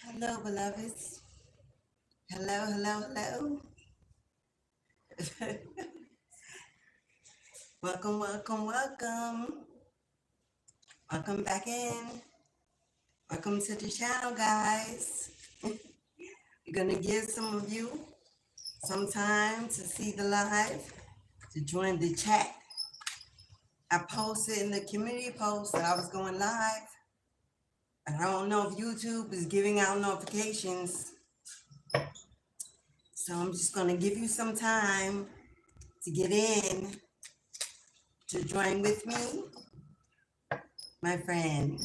Hello, beloveds. Hello, hello, hello. Welcome, welcome, welcome. Welcome back in. Welcome to the channel, guys. We're going to give some of you some time to see the live, to join the chat. I posted in the community post that I was going live. I don't know if YouTube is giving out notifications. So I'm just going to give you some time to get in, to join with me, my friend.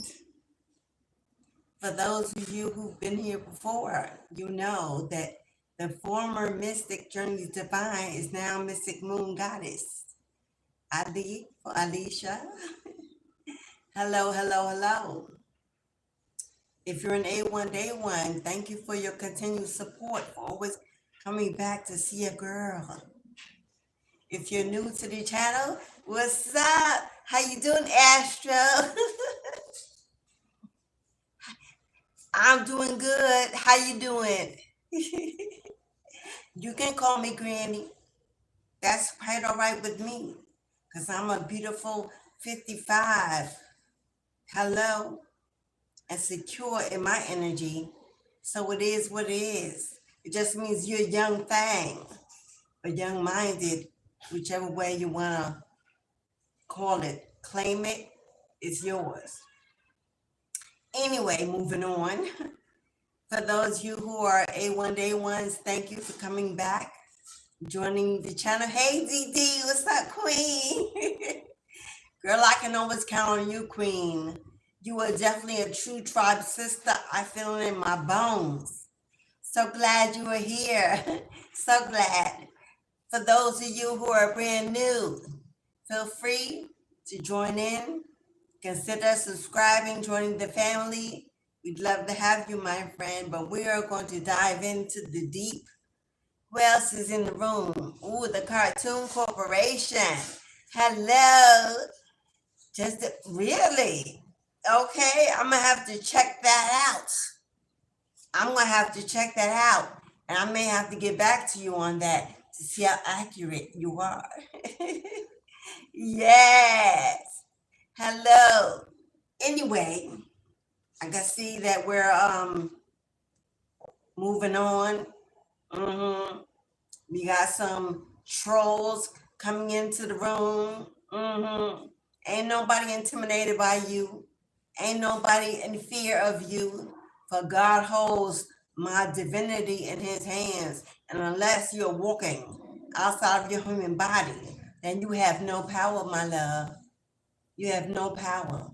For those of you who've been here before, you know that the former Mystic JDivine333 is now Mystic Moon Goddess. Alicia. Hello, hello, hello. If you're an A1 Day One, thank you for your continued support, for always coming back to see a girl. If you're new to the channel, what's up? How you doing, Astro? I'm doing good. How you doing? You can call me Granny. That's quite all right with me, because I'm a beautiful 55. Hello. And secure in my energy. So it is what it is. It just means you're a young thing, or young-minded, whichever way you want to call it. Claim it. It's yours. Anyway, moving on. For those of you who are A1 Day Ones, thank you for coming back, joining the channel. Hey, DD, what's up, Queen? Girl, I can always count on you, Queen. You are definitely a true tribe sister. I feel it in my bones. So glad you are here. So glad. For those of you who are brand new, feel free to join in. Consider subscribing, joining the family. We'd love to have you, my friend, but we are going to dive into the deep. Who else is in the room? Ooh, the Cartoon Corporation. Hello. Really? Okay, I'm going to have to check that out. And I may have to get back to you on that to see how accurate you are. Yes. Hello. Anyway, I can see that we're moving on. We got some trolls coming into the room. Ain't nobody intimidated by you. Ain't nobody in fear of you. For God holds my divinity in his hands. And unless you're walking outside of your human body, then you have no power, my love. You have no power.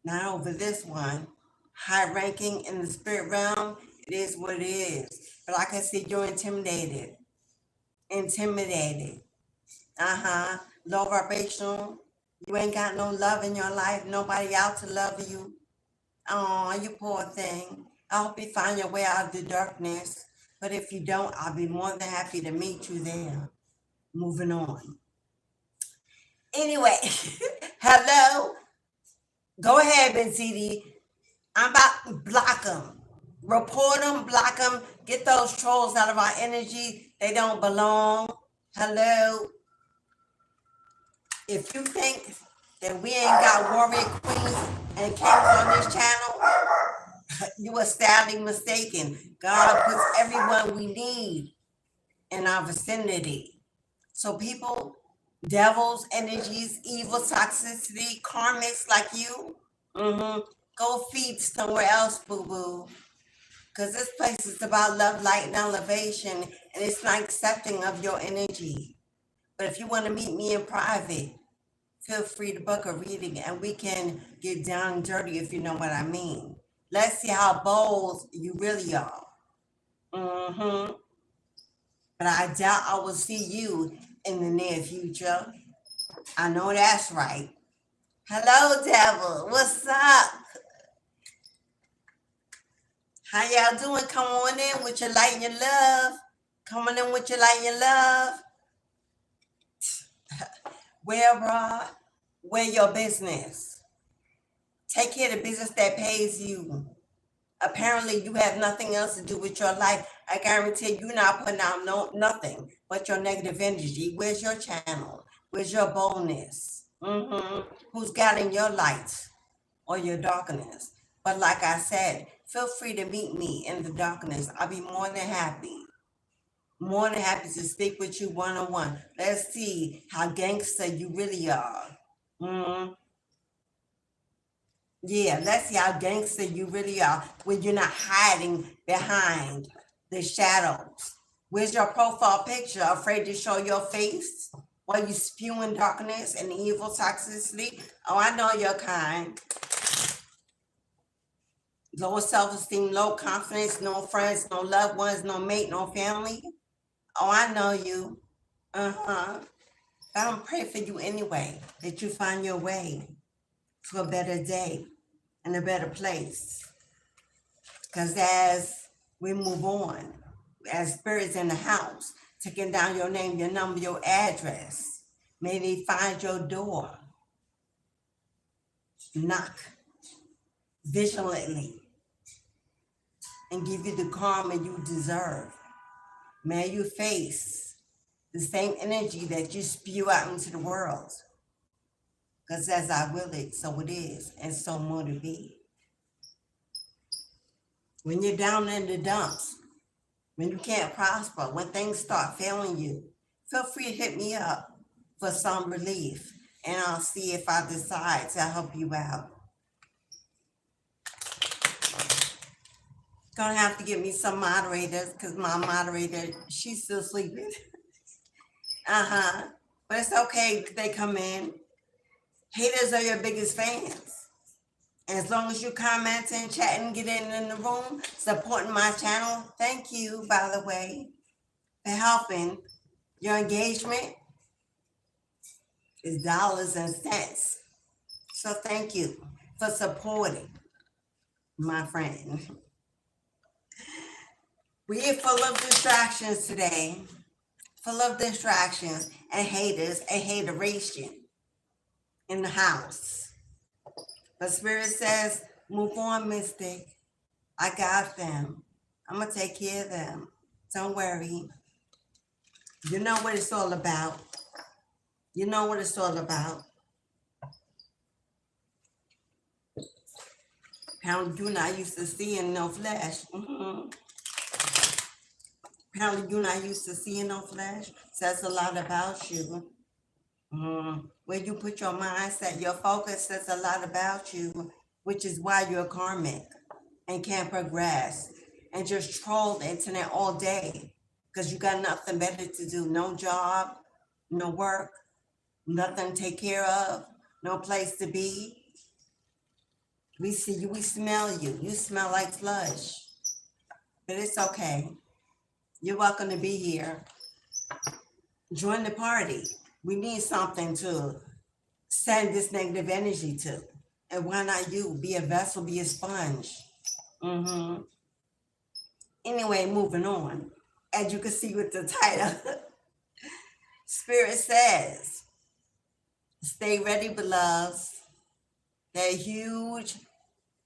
Not over this one. High ranking in the spirit realm, it is what it is. But like I said, you're intimidated. Low vibrational. You ain't got no love in your life. Nobody out to love you. Oh, you poor thing. I hope you find your way out of the darkness. But if you don't, I'll be more than happy to meet you there. Moving on. Anyway, hello. Go ahead, Ben CD. I'm about to block them. Report them, block them. Get those trolls out of our energy. They don't belong. Hello. If you think that we ain't got warrior queens and kings on this channel, you are sadly mistaken. God puts everyone we need in our vicinity. So people, devils, energies, evil, toxicity, karmics like you, go feed somewhere else, boo-boo. Because this place is about love, light, and elevation, and it's not accepting of your energy. But if you want to meet me in private, feel free to book a reading, and we can get down and dirty, if you know what I mean. Let's see how bold you really are. But I doubt I will see you in the near future. I know that's right. Hello, devil. What's up? How y'all doing? Come on in with your light and your love. Come on in with your light and your love. Where, bro? Where your business? Take care of the business that pays you. Apparently, you have nothing else to do with your life. I guarantee you're not putting out nothing but your negative energy. Where's your channel? Where's your boldness? Who's guiding your light or your darkness? But like I said, feel free to meet me in the darkness. I'll be more than happy. More than happy to speak with you one-on-one. Let's see how gangster you really are. Yeah, let's see how gangster you really are when you're not hiding behind the shadows. Where's your profile picture? Afraid to show your face while you spewing darkness and evil toxicity? Oh, I know your kind. Low self-esteem, low confidence, no friends, no loved ones, no mate, no family. Oh, I know you. But I'm praying for you anyway, that you find your way to a better day and a better place. Because as we move on, as spirits in the house, taking down your name, your number, your address, may they find your door. Knock vigilantly and give you the karma you deserve. May you face the same energy that you spew out into the world. Because as I will it, so it is, and so more to be. When you're down in the dumps, when you can't prosper, when things start failing you, feel free to hit me up for some relief, and I'll see if I decide to help you out. Gonna have to get me some moderators, because my moderator, she's still sleeping. But it's okay if they come in. Haters are your biggest fans. And as long as you commenting, chatting, getting in the room, supporting my channel, thank you, by the way, for helping. Your engagement is dollars and cents. So thank you for supporting my friend. We're full of distractions today. Full of distractions and haters and hateration in the house. But Spirit says, move on, Mystic. I got them. I'm going to take care of them. Don't worry. You know what it's all about. You know what it's all about. Apparently, you're not used to seeing no flesh. Apparently, you're not used to seeing no flesh. Says a lot about you. Where you put your mindset, your focus says a lot about you, which is why you're karmic and can't progress and just troll the internet all day because you got nothing better to do. No job, no work, nothing to take care of, no place to be. We see you, we smell you. You smell like sludge, but it's okay. You're welcome to be here. Join the party. We need something to send this negative energy to. And why not you? Be a vessel, be a sponge. Anyway, moving on. As you can see with the title, Spirit says, stay ready, beloveds. There are huge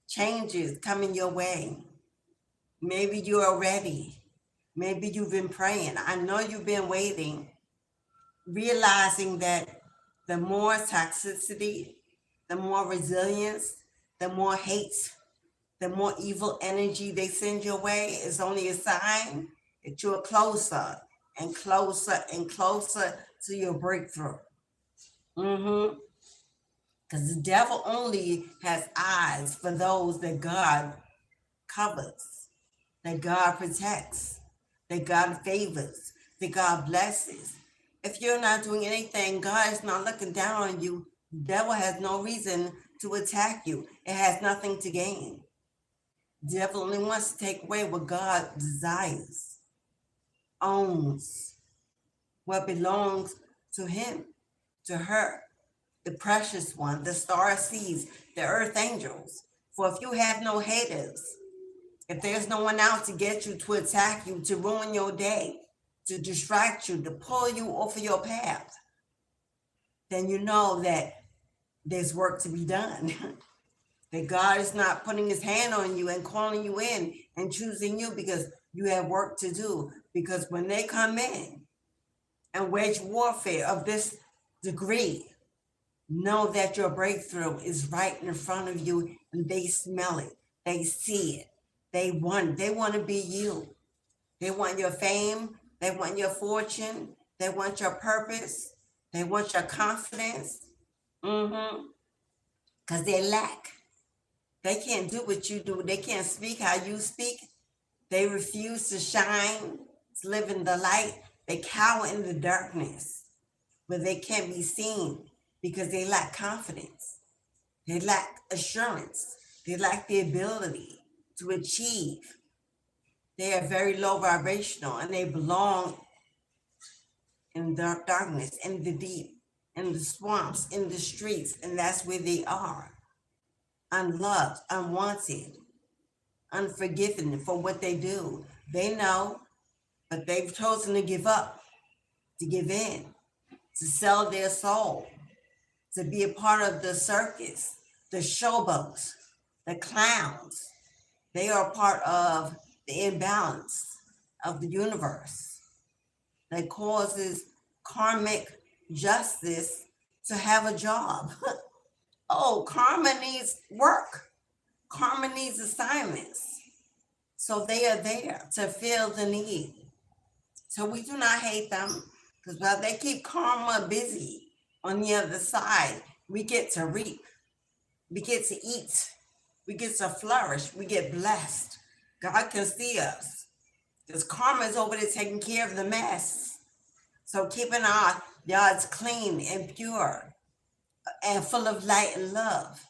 changes coming your way. Maybe you are ready. Maybe you've been praying. I know you've been waiting, realizing that the more toxicity, the more resilience, the more hate, the more evil energy they send your way is only a sign that you're closer and closer and closer to your breakthrough. Because the devil only has eyes for those that God covers, that God protects, that God favors, that God blesses. If you're not doing anything, God is not looking down on you. The devil has no reason to attack you. It has nothing to gain. The devil only wants to take away what God desires, owns, what belongs to him, to her, the precious one, the star seeds, the earth angels. For if you have no haters, if there's no one out to get you, to attack you, to ruin your day, to distract you, to pull you off of your path, then you know that there's work to be done. that God is not putting his hand on you and calling you in and choosing you because you have work to do. Because when they come in and wage warfare of this degree, know that your breakthrough is right in front of you, and they smell it, they see it, they want to be you. They want your fame, they want your fortune, they want your purpose, they want your confidence. Because they lack. They can't do what you do. They can't speak how you speak. They refuse to shine, to live in the light. They cower in the darkness where they can't be seen because they lack confidence. They lack assurance. They lack the ability to achieve. They are very low vibrational, and they belong in the darkness, in the deep, in the swamps, in the streets, and that's where they are. Unloved, unwanted, unforgiven for what they do. They know, but they've chosen to give up, to give in, to sell their soul, to be a part of the circus, the showboats, the clowns. They are part of the imbalance of the universe that causes karmic justice to have a job. Oh, karma needs work. Karma needs assignments. So they are there to fill the need. So we do not hate them, because while they keep karma busy on the other side, we get to reap. We get to eat. We get to flourish. We get blessed. God can see us, because karma is over there taking care of the mess. So keeping our yards clean and pure and full of light and love.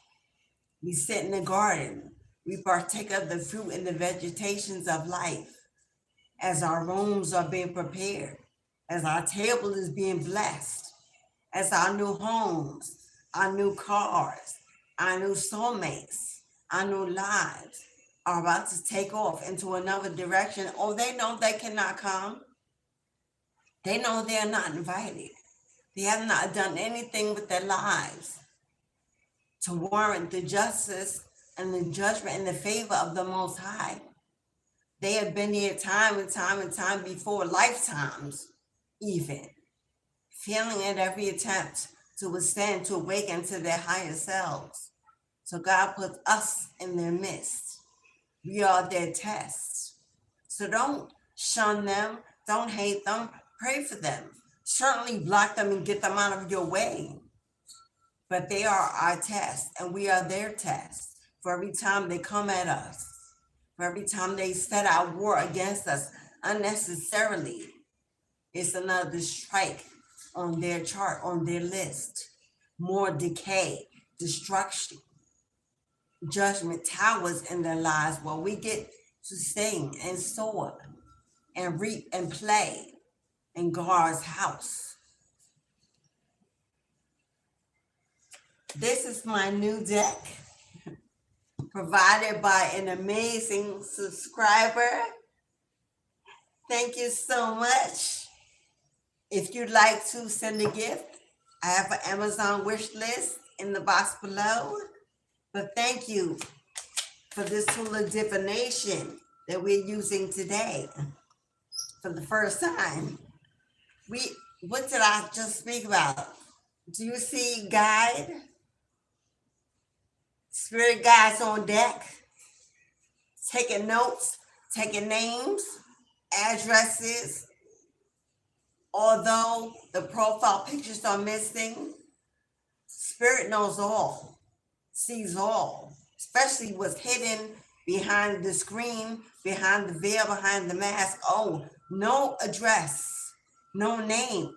We sit in the garden. We partake of the fruit and the vegetations of life as our rooms are being prepared, as our table is being blessed, as our new homes, our new cars, our new soulmates, our new lives are about to take off into another direction. Oh, they know they cannot come. They know they are not invited. They have not done anything with their lives to warrant the justice and the judgment and the favor of the Most High. They have been here time and time and time before, lifetimes even, failing at every attempt to ascend, to awaken to their higher selves. So God puts us in their midst. We are their tests. So don't shun them, don't hate them, pray for them. Certainly block them and get them out of your way. But they are our test, and we are their test. For every time they come at us, for every time they set out war against us unnecessarily, it's another strike on their chart, on their list. More decay, destruction, judgment towers in their lives, while we get to sing and soar and reap and play in God's house. This is my new deck, provided by an amazing subscriber. Thank you so much. If you'd like to send a gift, I have an Amazon wish list in the box below. But thank you for this tool of divination that we're using today for the first time. What did I just speak about? Do you see guide? Spirit guides on deck, taking notes, taking names, addresses. Although the profile pictures are missing, Spirit knows all, sees all, especially what's hidden behind the screen, behind the veil, behind the mask. Oh, no address, no name,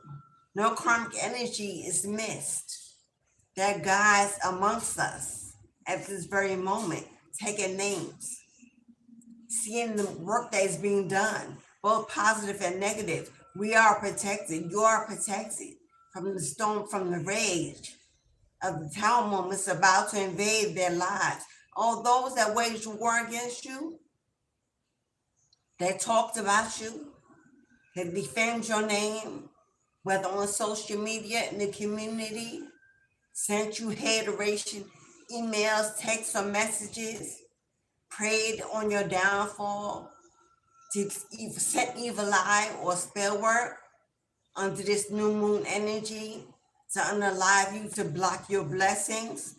no karmic energy is missed. That guides amongst us at this very moment, taking names, seeing the work that is being done, both positive and negative. We are protected. You are protected from the storm, from the rage of the tower moments about to invade their lives. All those that waged war against you, that talked about you, that defend your name, whether on social media, in the community, sent you hateration, emails, texts, or messages, prayed on your downfall, to set evil eye or spell work under this new moon energy to unalive you, to block your blessings,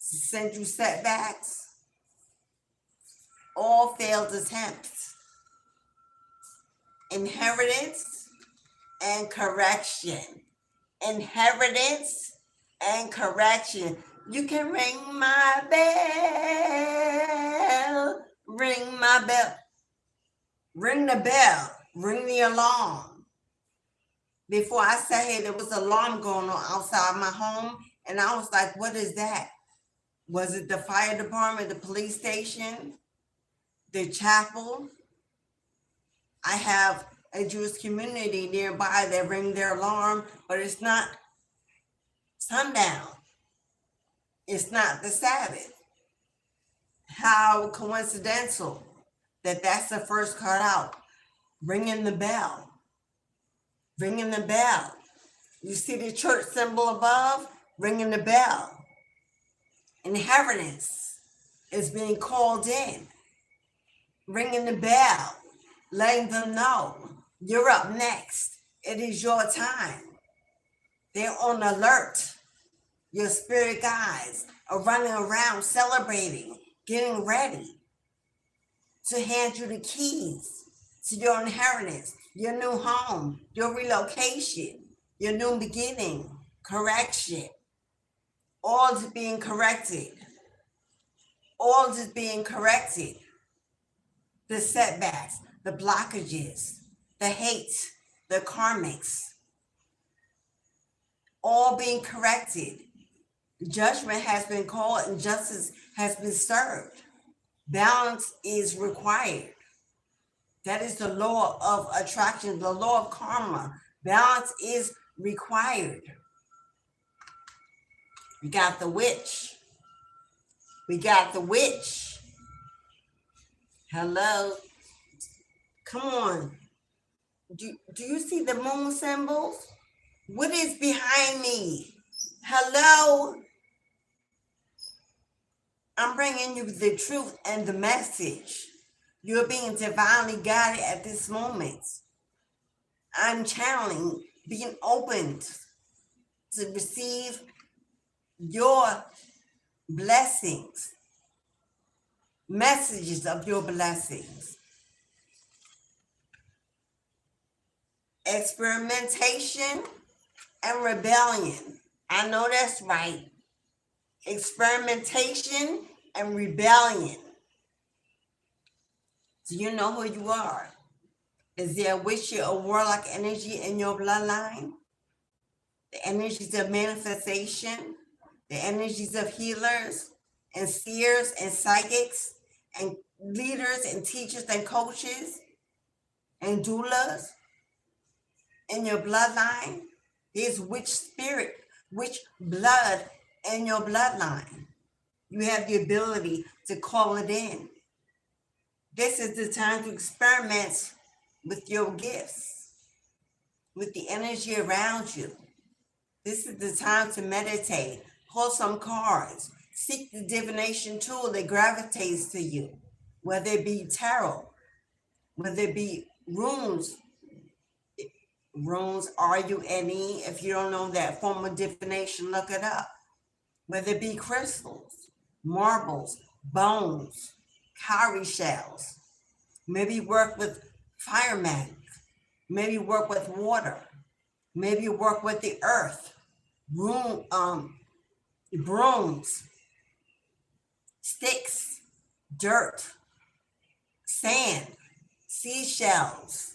to send you setbacks, all failed attempts, inheritance and correction. Inheritance and correction. You can ring my bell, ring my bell, ring the bell, ring the alarm. Before I sat here, there was an alarm going on outside my home, and I was like, what is that? Was it the fire department, the police station, the chapel? I have a Jewish community nearby that ring their alarm, but it's not sundown. It's not the Sabbath. How coincidental that that's the first card out. Ringing the bell. Ringing the bell. You see the church symbol above? Ringing the bell. Inheritance is being called in. Ringing the bell. Letting them know you're up next. It is your time. They're on alert. Your spirit guides are running around celebrating, getting ready to hand you the keys to your inheritance, your new home, your relocation, your new beginning, correction. All is being corrected. All is being corrected. The setbacks, the blockages, the hate, the karmics, all being corrected. Judgment has been called and justice has been served. Balance is required. That is the law of attraction, the law of karma. Balance is required. We got the witch. We got the witch. Hello. Come on. Do you see the moon symbols? What is behind me? Hello. I'm bringing you the truth and the message. You're being divinely guided at this moment. I'm channeling, being opened to receive your blessings, messages of your blessings. Experimentation and rebellion. I know that's right. Experimentation and rebellion. Do you know who you are? Is there a witch or warlock energy in your bloodline? The energies of manifestation, the energies of healers and seers and psychics and leaders and teachers and coaches and doulas in your bloodline. There's witch spirit, witch blood in your bloodline. You have the ability to call it in. This is the time to experiment with your gifts, with the energy around you. This is the time to meditate, pull some cards, seek the divination tool that gravitates to you, whether it be tarot, whether it be runes, R-U-N-E. If you don't know that form of divination, look it up. Whether it be crystals, marbles, bones, cowrie shells. Maybe work with fire magic. Maybe work with water. Maybe work with the earth. Brooms, sticks, dirt, sand, seashells,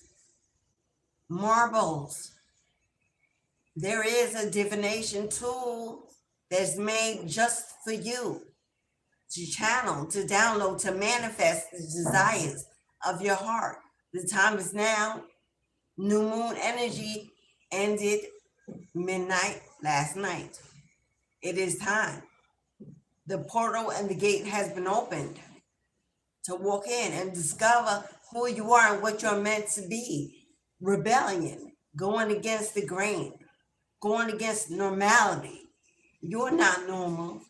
marbles. There is a divination tool that's made just for you to channel, to download, to manifest the desires of your heart. The time is now. New moon energy ended midnight last night. It is time. The portal and the gate has been opened to walk in and discover who you are and what you're meant to be. Rebellion, going against the grain, going against normality. You're not normal.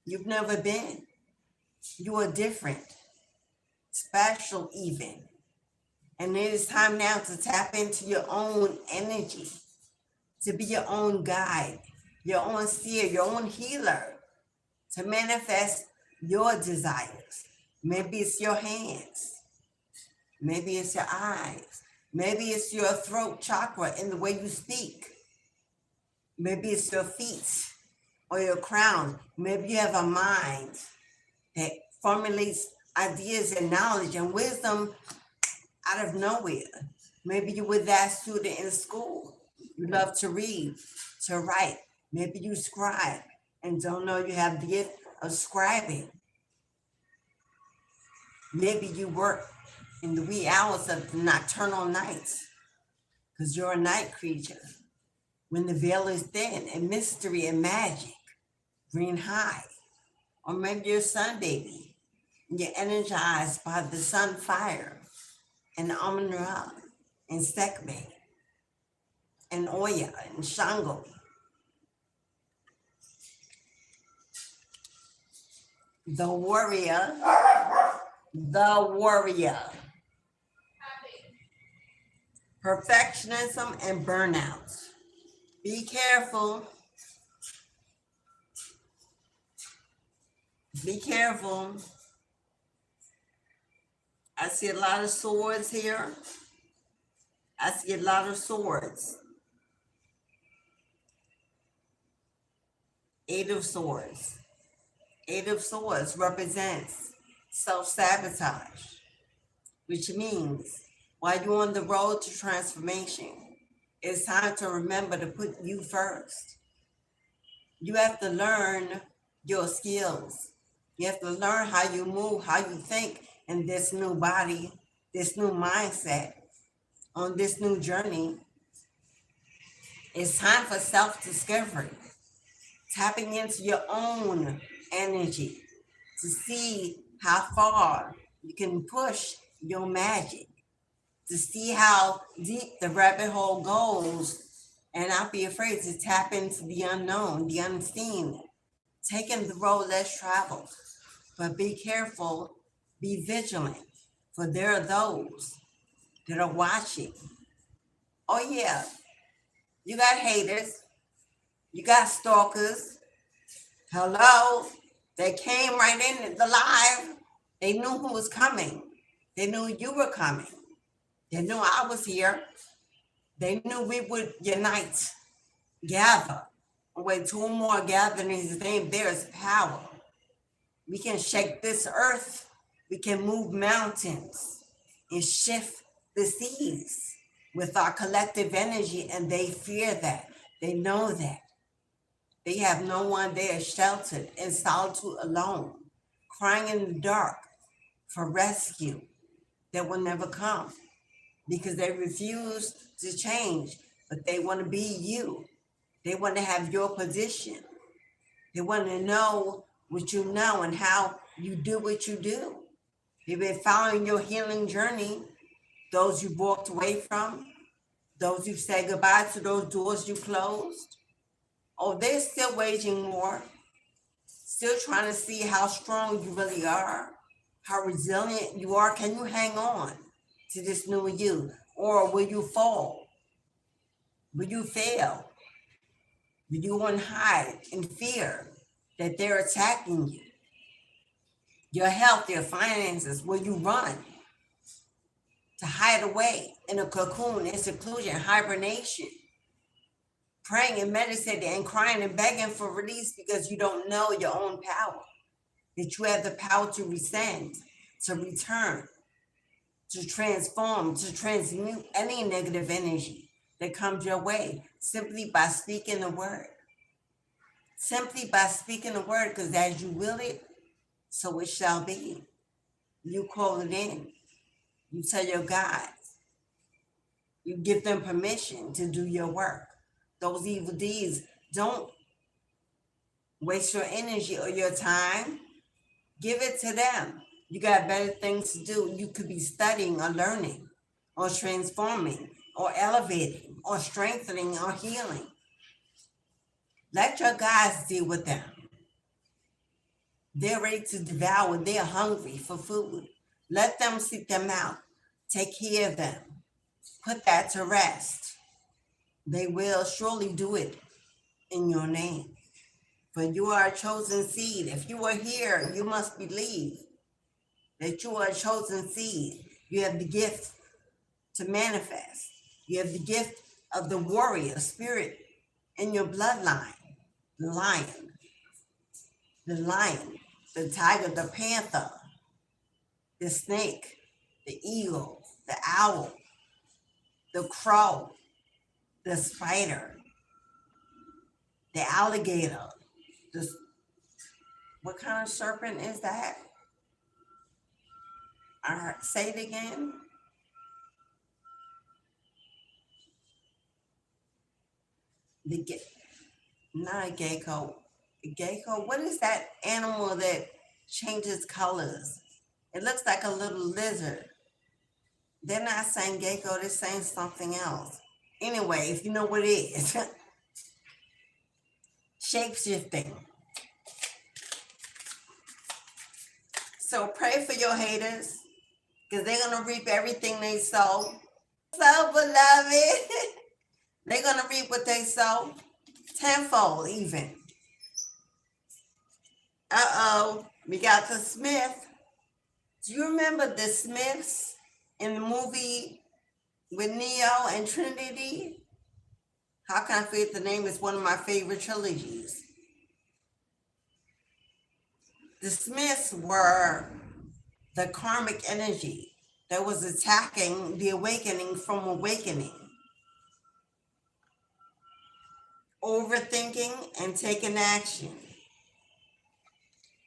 you've never been. You are different, special even. And it is time now to tap into your own energy, to be your own guide, your own seer, your own healer, to manifest your desires. Maybe it's your hands. Maybe it's your eyes. Maybe it's your throat chakra in the way you speak. Maybe it's your feet or your crown. Maybe you have a mind that formulates ideas and knowledge and wisdom out of nowhere. Maybe you were that student in school. You love to read, to write. Maybe you scribe and don't know you have the gift of scribing. Maybe you work in the wee hours of the nocturnal nights because you're a night creature. When the veil is thin and mystery and magic green high. Or maybe you're a sun baby and you're energized by the sun fire and Amun-Ra and Sekbe and Oya and Shango. The warrior. Perfectionism and burnout. Be careful. Be careful. I see a lot of swords here. I see a lot of swords. 8 of Swords. 8 of Swords represents self-sabotage, which means while you're on the road to transformation, it's time to remember to put you first. You have to learn your skills. You have to learn how you move, how you think in this new body, this new mindset, on this new journey. It's time for self-discovery, tapping into your own energy to see how far you can push your magic, to see how deep the rabbit hole goes, and not be afraid to tap into the unknown, the unseen, taking the road less traveled. But be careful, be vigilant, for there are those that are watching. Oh yeah, you got haters, you got stalkers. Hello, they came right in the live. They knew who was coming. They knew you were coming. They knew I was here. They knew we would unite, gather. When 2 more gather in his name, there is power. We can shake this earth. We can move mountains and shift the seas with our collective energy, and they fear that. They know that. They have no one there sheltered in solitude alone, crying in the dark for rescue that will never come because they refuse to change, but they want to be you. They want to have your position. They want to know what you know and how you do what you do. They've been following your healing journey, those you walked away from, those you said goodbye to, those doors you closed. Oh, they're still waging war, still trying to see how strong you really are, how resilient you are. Can you hang on to this new you? Or will you fall? Will you fail? Will you hide in fear that they're attacking you? Your health, your finances, will you run to hide away in a cocoon, in seclusion, hibernation? Praying and meditating and crying and begging for release because you don't know your own power, that you have the power to rescind, to return, to transform, to transmute any negative energy that comes your way simply by speaking the word. Simply by speaking the word, because as you will it, so it shall be. You call it in. You tell your guides. You give them permission to do your work. Those evil deeds, don't waste your energy or your time. Give it to them. You got better things to do. You could be studying or learning or transforming or elevating or strengthening or healing. Let your guides deal with them. They're ready to devour. They're hungry for food. Let them seek them out. Take care of them. Put that to rest. They will surely do it in your name. For you are a chosen seed. If you are here, you must believe that you are a chosen seed. You have the gift to manifest. You have the gift of the warrior spirit in your bloodline. The lion, the tiger, the panther, the snake, the eagle, the owl, the crow, the spider, the alligator. What kind of serpent is that? Say it again. Not a gecko. A gecko, what is that animal that changes colors? It looks like a little lizard. They're not saying gecko, they're saying something else. Anyway, if you know what it is, shape-shifting. So pray for your haters, because they're going to reap everything they sow. So, beloved, they're going to reap what they sow, tenfold even. We got the Smith. Do you remember the Smiths in the movie with Neo and Trinity? How Can I Forget the Name is one of my favorite trilogies. The Smiths were the karmic energy that was attacking the awakening from awakening. Overthinking and taking action.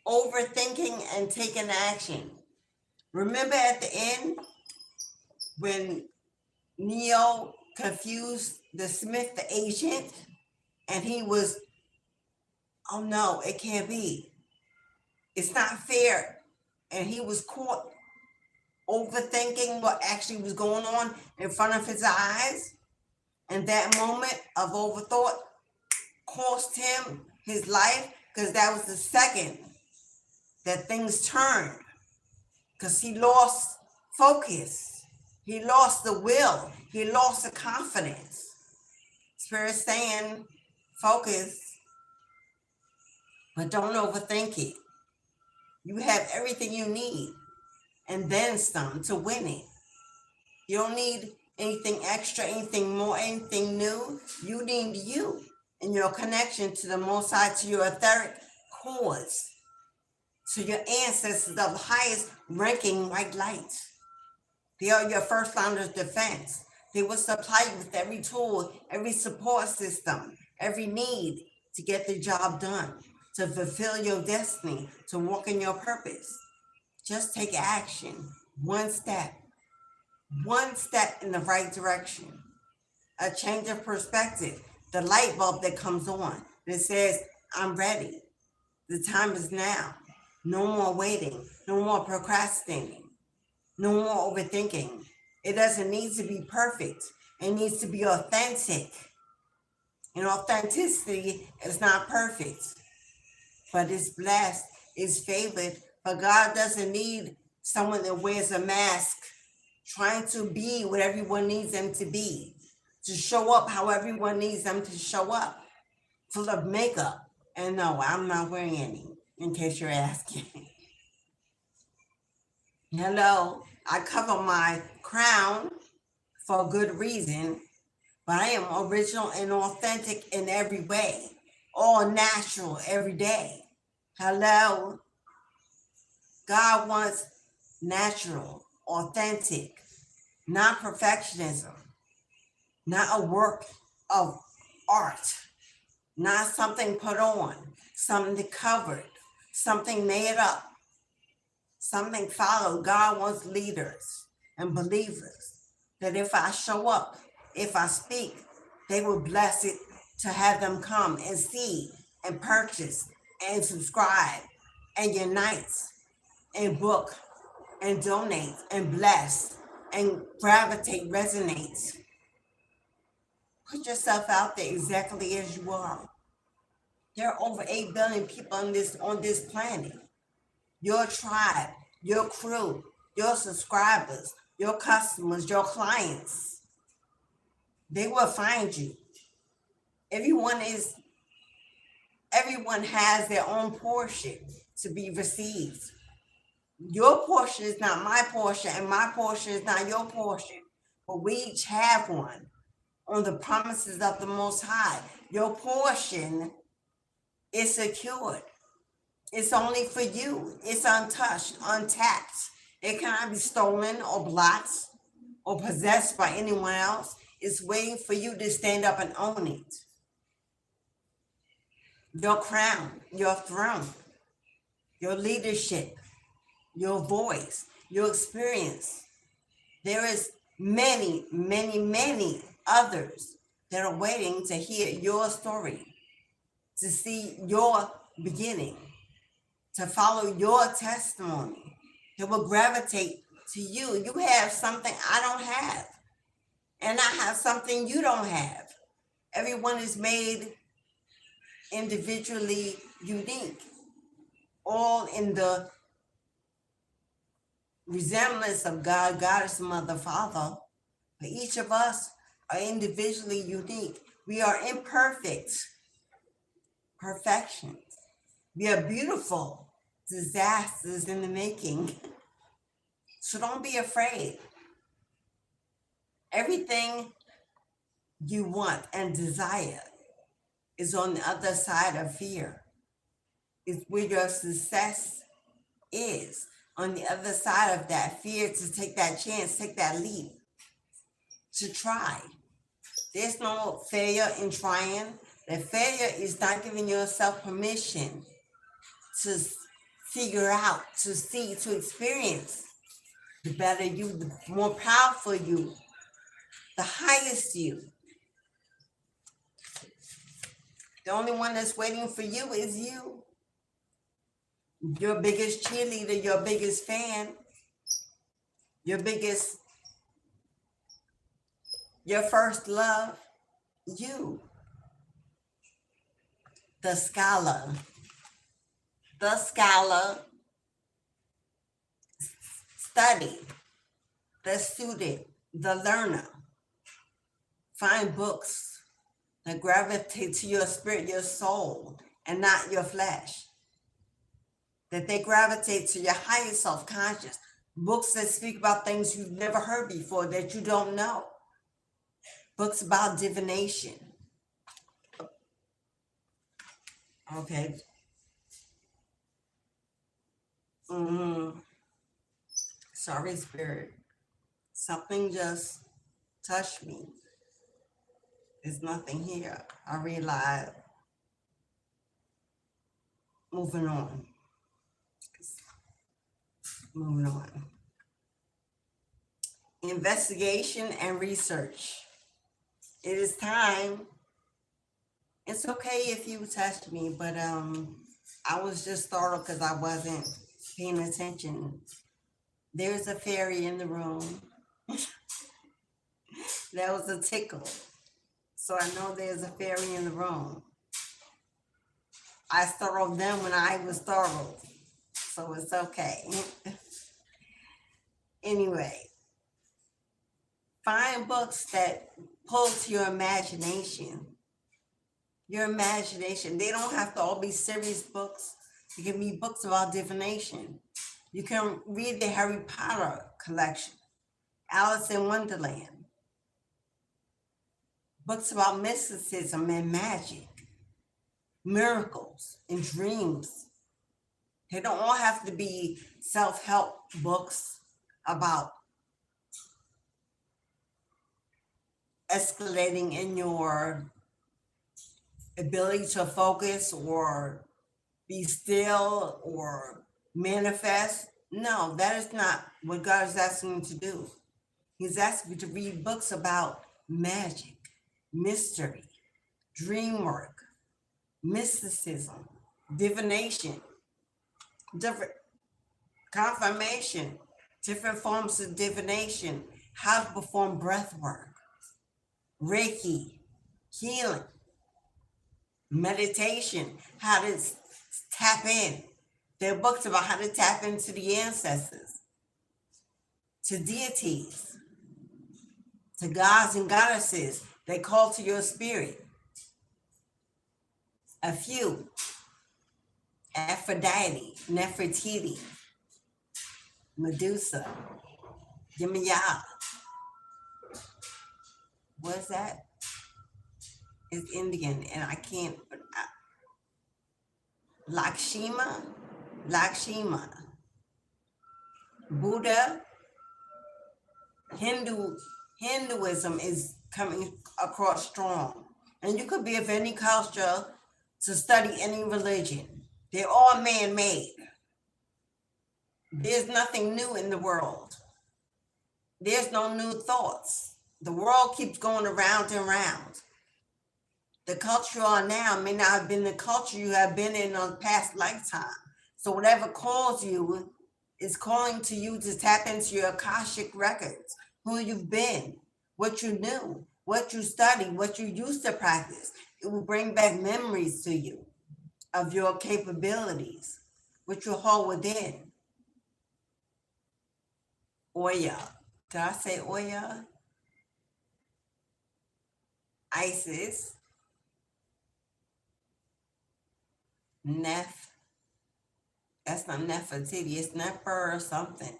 Overthinking and taking action. Remember at the end when Neo confused the Smith, the agent, and he was, oh no, it can't be. It's not fair. And he was caught overthinking what actually was going on in front of his eyes. And that moment of overthought cost him his life, because that was the second that things turned. Because he lost focus. He lost the will. He lost the confidence. Spirit saying, focus, but don't overthink it. You have everything you need and then some to win it. You don't need anything extra, anything more, anything new. You need you and your connection to the Most High, to your etheric cause, to your ancestors of highest ranking white light. They are your first line of defense. They will supply you with every tool, every support system, every need to get the job done, to fulfill your destiny, to walk in your purpose. Just take action, one step in the right direction. A change of perspective, the light bulb that comes on that says, I'm ready. The time is now. No more waiting, no more procrastinating, no more overthinking. It doesn't need to be perfect. It needs to be authentic. And authenticity is not perfect, but it's blessed, it's favored. But God doesn't need someone that wears a mask, trying to be what everyone needs them to be, to show up how everyone needs them to show up, full of makeup. And no, I'm not wearing any, in case you're asking. Hello, I cover my crown for a good reason, but I am original and authentic in every way, all natural every day. Hello, God wants natural, authentic, not perfectionism, not a work of art, not something put on, something covered, something made up, something followed. God wants leaders and believers that if I show up, if I speak, they will bless it to have them come and see and purchase and subscribe and unite and book and donate and bless and gravitate, resonate. Put yourself out there exactly as you are. There are over 8 billion people on this planet. your tribe, your crew, your subscribers, your customers, your clients. They will find you. Everyone has their own portion to be received. Your portion is not my portion, and my portion is not your portion. But we each have one on the promises of the Most High. Your portion is secured. It's only for you. It's untouched, untapped. It cannot be stolen or blocked or possessed by anyone else. It's waiting for you to stand up and own it. Your crown, your throne, your leadership, your voice, your experience. There is many, many, many others that are waiting to hear your story, to see your beginning, to follow your testimony. They will gravitate to you. You have something I don't have, and I have something you don't have. Everyone is made individually unique, all in the resemblance of God, Goddess, Mother, Father. But each of us are individually unique. We are imperfect perfections. We are beautiful disasters in the making. So don't be afraid. Everything you want and desire is on the other side of fear. It's where your success is. On the other side of that fear, to take that chance, take that leap, to try. There's no failure in trying. The failure is not giving yourself permission to figure out, to see, to experience. The better you, the more powerful you, the highest you. The only one that's waiting for you is you. Your biggest cheerleader, your biggest fan, your first love, you. The scholar, study, the student, the learner. Find books that gravitate to your spirit, your soul, and not your flesh. That they gravitate to your higher self-conscious. Books that speak about things you've never heard before, that you don't know. Books about divination. Okay. Sorry, Spirit. Something just touched me. There's nothing here. I realize. Moving on. Investigation and research. It is time. It's okay if you touched me, but I was just startled because I wasn't paying attention. There's a fairy in the room. That was a tickle. So I know there's a fairy in the room. I startled them when I was startled. So it's okay. Anyway, find books that pull to your imagination. Your imagination. They don't have to all be serious books. It can be books about divination. You can read the Harry Potter collection, Alice in Wonderland. Books about mysticism and magic, miracles and dreams. They don't all have to be self-help books about escalating in your ability to focus or be still or manifest. No, that is not what God is asking you to do. He's asking you to read books about magic, mystery, dream work, mysticism, divination, different confirmation, different forms of divination, how to perform breath work, Reiki, healing, meditation, how to tap in, There are books about how to tap into the ancestors, to deities, to gods and goddesses that call to your spirit. A few: Aphrodite, Nefertiti, Medusa, Yemaya. What's that? It's Indian, and I can't. Lakshma, Buddha. Hinduism is coming across strong, and you could be of any culture to study any religion. They're all man-made. There's nothing new in the world. There's no new thoughts. The world keeps going around and round. The culture you are now may not have been the culture you have been in a past lifetime. So whatever calls you is calling to you to tap into your Akashic records, who you've been, what you knew, what you studied, what you used to practice. It will bring back memories to you of your capabilities, which you hold within. Oya. Did I say Oya? Isis. Neph. That's not Nefertiti, it's Nefer or something.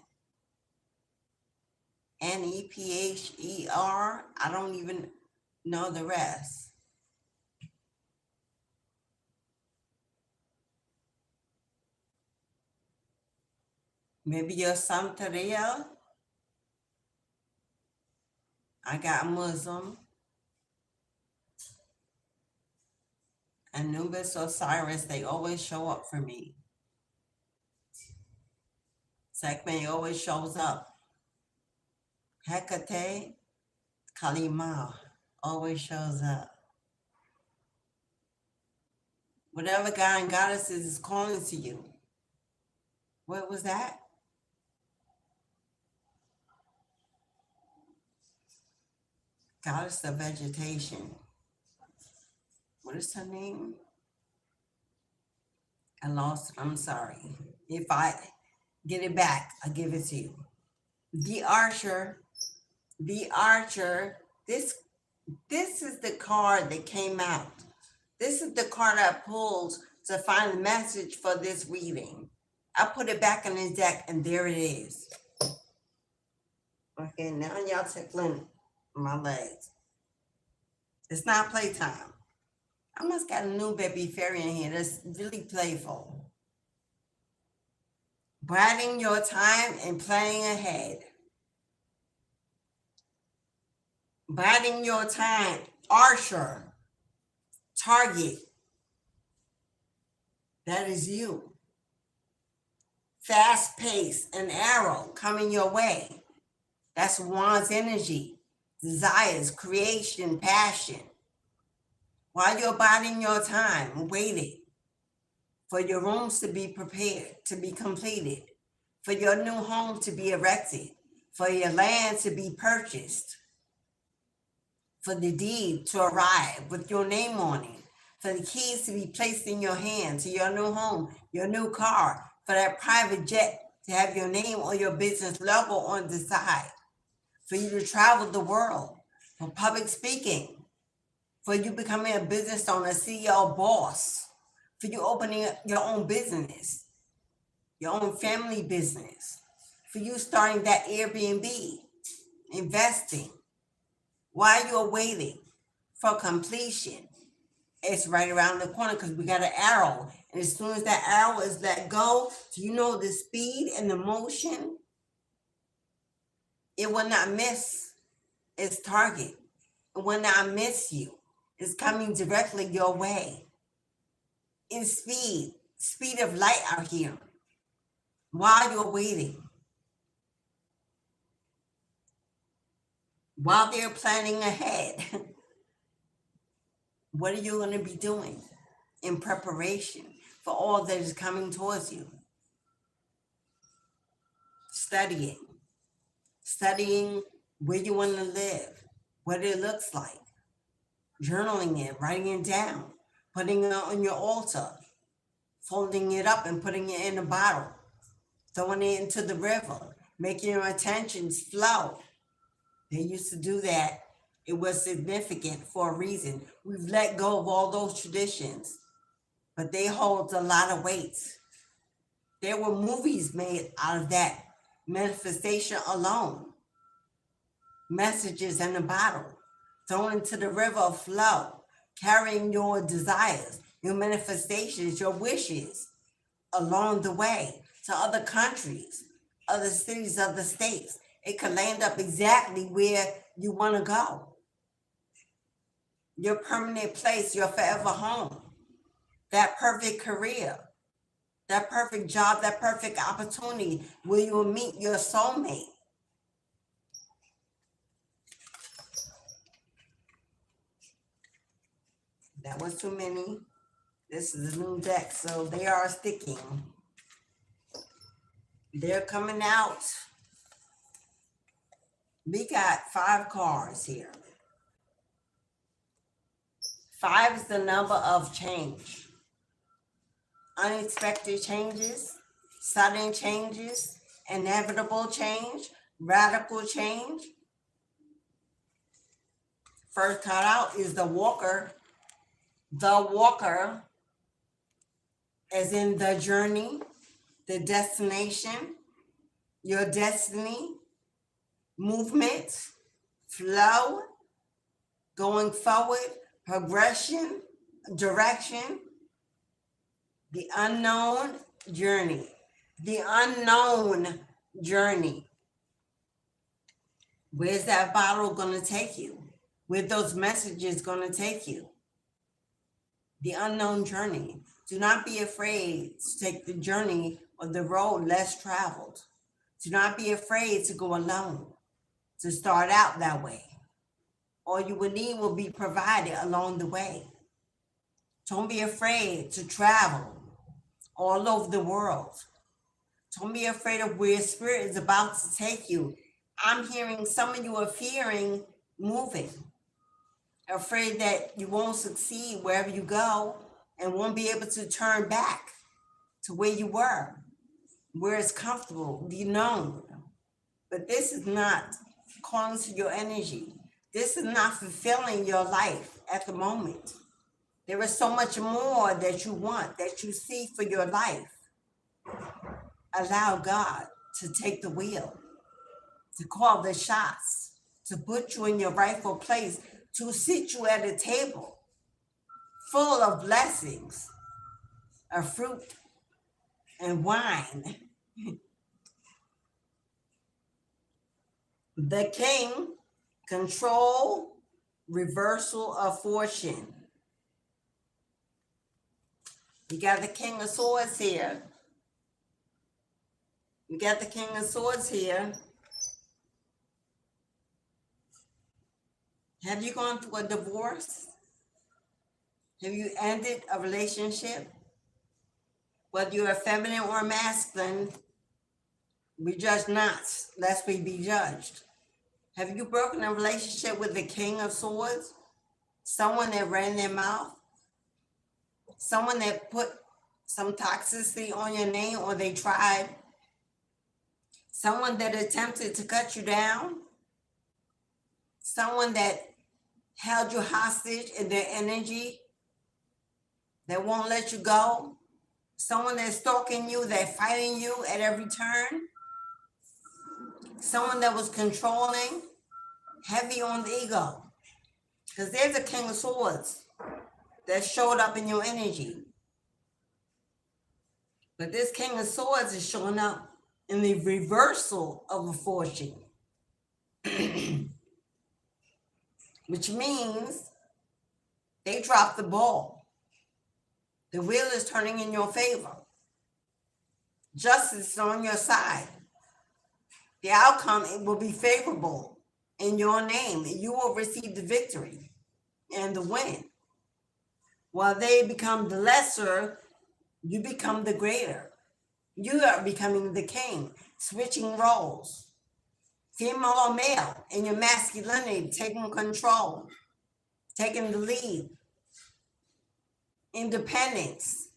Nepher. I don't even know the rest. Maybe you're Santeria. I got Muslim. Anubis, Osiris, they always show up for me. Sekhmet always shows up. Hecate, Kalima always shows up. Whatever God and goddesses is calling to you. What was that? Goddess of vegetation. What is her name? I lost it. I'm sorry. If I get it back, I'll give it to you. The Archer. This is the card that came out. This is the card I pulled to find the message for this reading. I put it back in the deck, and there it is. Okay, now y'all tickling my legs. It's not playtime. I must got a new baby fairy in here that's really playful. Biding your time and planning ahead. Biding your time. Archer. Target. That is you. Fast pace, an arrow coming your way. That's one's energy, desires, creation, passion. While you're biding your time, waiting for your rooms to be prepared, to be completed, for your new home to be erected, for your land to be purchased, for the deed to arrive with your name on it, for the keys to be placed in your hand to your new home, your new car, for that private jet to have your name or your business logo on the side, for you to travel the world, for public speaking, for you becoming a business owner, CEO, boss, for you opening up your own business, your own family business, for you starting that Airbnb, investing. While you're waiting for completion, it's right around the corner because we got an arrow. And as soon as that arrow is let go, do you know the speed and the motion? It will not miss its target. It will not miss you. It's coming directly your way. In speed of light out here. While you're waiting. While they're planning ahead. What are you going to be doing in preparation for all that is coming towards you? Studying where you want to live, what it looks like, journaling it, writing it down, putting it on your altar, folding it up and putting it in a bottle, throwing it into the river, making your intentions flow. They used to do that. It was significant for a reason. We've let go of all those traditions, but they hold a lot of weight. There were movies made out of that manifestation alone. Messages in a bottle, thrown into the river of flow, carrying your desires, your manifestations, your wishes along the way to other countries, other cities, other states. It could land up exactly where you want to go. Your permanent place, your forever home, that perfect career, that perfect job, that perfect opportunity where you will meet your soulmate. That was too many. This is a new deck, so they are sticking. They're coming out. We got 5 cards here. 5 is the number of change. Unexpected changes, sudden changes, inevitable change, radical change. First card out is the Walker. The Walker, as in the journey, the destination, your destiny, movement, flow, going forward, progression, direction, the unknown journey, the unknown journey. Where's that bottle going to take you? Where those messages going to take you? The unknown journey. Do not be afraid to take the journey or the road less traveled. Do not be afraid to go alone, to start out that way. All you will need will be provided along the way. Don't be afraid to travel all over the world. Don't be afraid of where spirit is about to take you. I'm hearing some of you are fearing moving, afraid that you won't succeed wherever you go and won't be able to turn back to where you were, where it's comfortable, the known. But this is not calling to your energy. This is not fulfilling your life at the moment. There is so much more that you want, that you see for your life. Allow God to take the wheel, to call the shots, to put you in your rightful place, to sit you at a table full of blessings, of fruit and wine. The King, control, reversal of fortune. You got the King of Swords here. You got the King of Swords here. Have you gone through a divorce? Have you ended a relationship? Whether you're a feminine or masculine, we judge not, lest we be judged. Have you broken a relationship with the King of Swords? Someone that ran their mouth? Someone that put some toxicity on your name, or they tried? Someone that attempted to cut you down? Someone that held you hostage in their energy, that won't let you go? Someone that's stalking you, that's fighting you at every turn? Someone that was controlling, heavy on the ego? Because there's a King of Swords that showed up in your energy. But this King of Swords is showing up in the reversal of a fortune. Which means they dropped the ball. The wheel is turning in your favor. Justice is on your side. The outcome will be favorable in your name. You will receive the victory and the win. While they become the lesser, you become the greater. You are becoming the king, switching roles. Female or male, in your masculinity, taking control, taking the lead. Independence,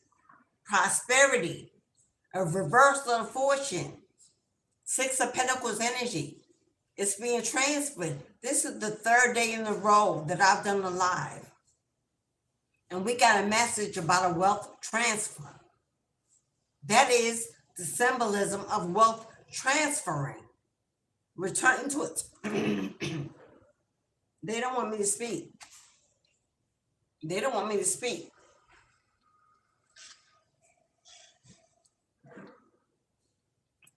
prosperity, a reversal of fortune, Six of Pentacles energy. It's being transferred. This is the third day in a row that I've done a live. And we got a message about a wealth transfer. That is the symbolism of wealth transferring. Returning to it. They don't want me to speak. They don't want me to speak.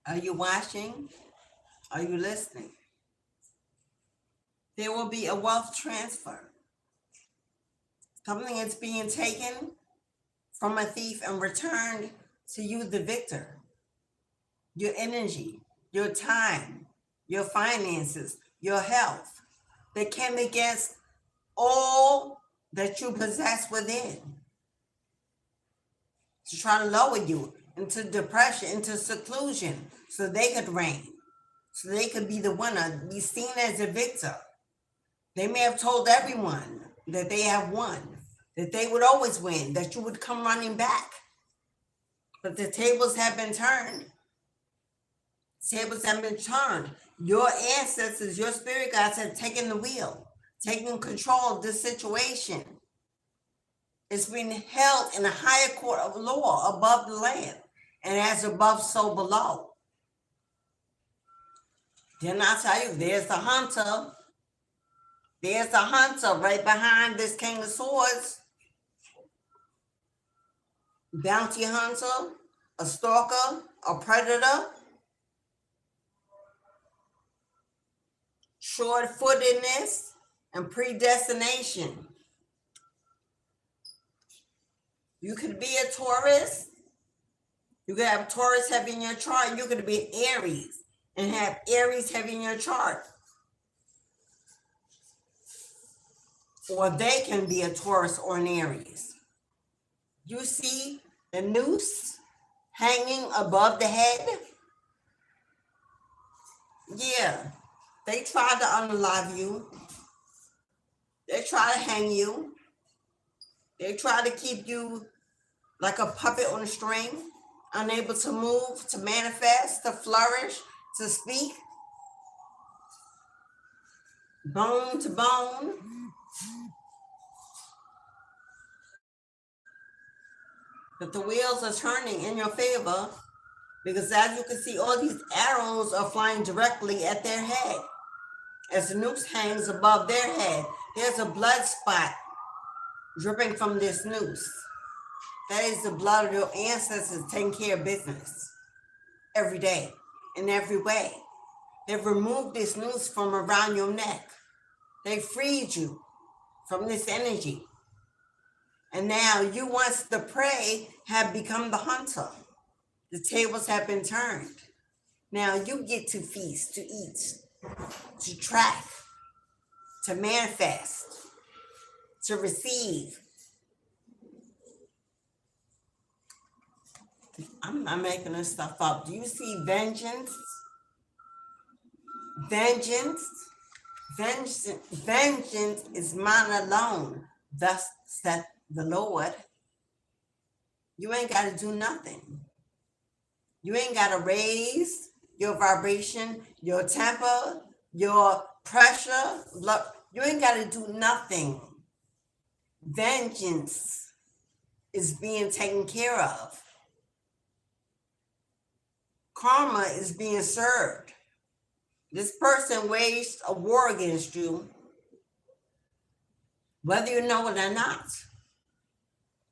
Are you watching? Are you listening? There will be a wealth transfer. Something is being taken from a thief and returned to you, the victor. Your energy, your time, your finances, your health. They came against all that you possess within to try to lower you into depression, into seclusion, so they could reign, so they could be the winner, be seen as a victor. They may have told everyone that they have won, that they would always win, that you would come running back. But the tables have been turned. Tables have been turned. Your ancestors, your spirit guides have taken the wheel, taking control of this situation. It's been held in a higher court of law above the land, and as above, so below. Then I tell you, there's the hunter. There's the hunter right behind this King of Swords. Bounty hunter, a stalker, a predator. Short-footedness and predestination. You could be a Taurus. You could have Taurus heavy in your chart. You could be Aries and have Aries heavy in your chart. Or they can be a Taurus or an Aries. You see the noose hanging above the head? Yeah. They try to unalive you. They try to hang you. They try to keep you like a puppet on a string, unable to move, to manifest, to flourish, to speak. Bone to bone. But the wheels are turning in your favor, because as you can see, all these arrows are flying directly at their head. As the noose hangs above their head, there's a blood spot dripping from this noose. That is the blood of your ancestors taking care of business every day, in every way. They've removed this noose from around your neck. They freed you from this energy. And now you, once the prey, have become the hunter. The tables have been turned. Now you get to feast, to eat, to track, to manifest, to receive. I'm not making this stuff up. Do you see vengeance? Vengeance? Vengeance is mine alone. Thus saith the Lord. You ain't got to do nothing. You ain't got to raise your vibration, your temper, your pressure. You ain't got to do nothing. Vengeance is being taken care of. Karma is being served. This person waged a war against you, whether you know it or not.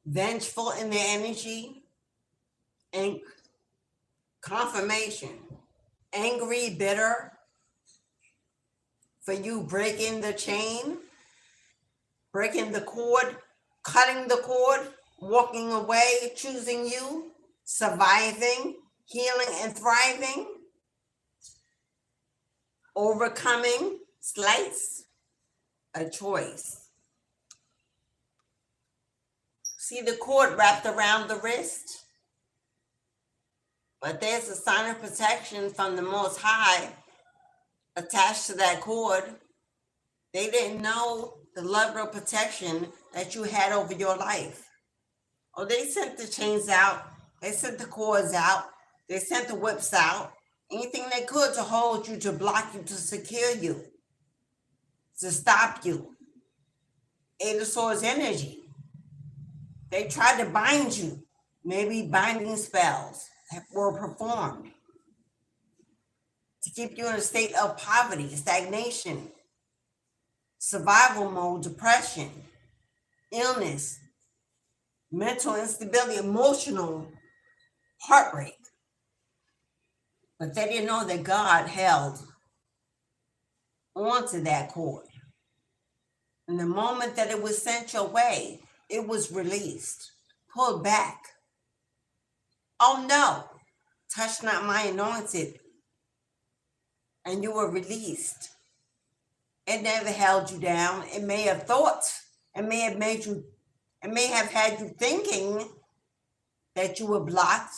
Vengeful in their energy and confirmation. Angry, bitter for you breaking the chain, breaking the cord, cutting the cord, walking away, choosing you, surviving, healing and thriving, overcoming slights, a choice. See the cord wrapped around the wrist? But there's a sign of protection from the Most High attached to that cord. They didn't know the level of protection that you had over your life. Or they sent the chains out They sent the cords out. They sent the whips out. Anything they could to hold you, to block you, to secure you, to stop you. Eight of Swords energy. They tried to bind you. Maybe binding spells were performed to keep you in a state of poverty, stagnation, survival mode, depression, illness, mental instability, emotional heartbreak. But they didn't know that God held onto that cord. And the moment that it was sent your way, it was released, pulled back. Oh no, touch not my anointed. And you were released. It never held you down. It may have thought, it may have had you thinking that you were blocked,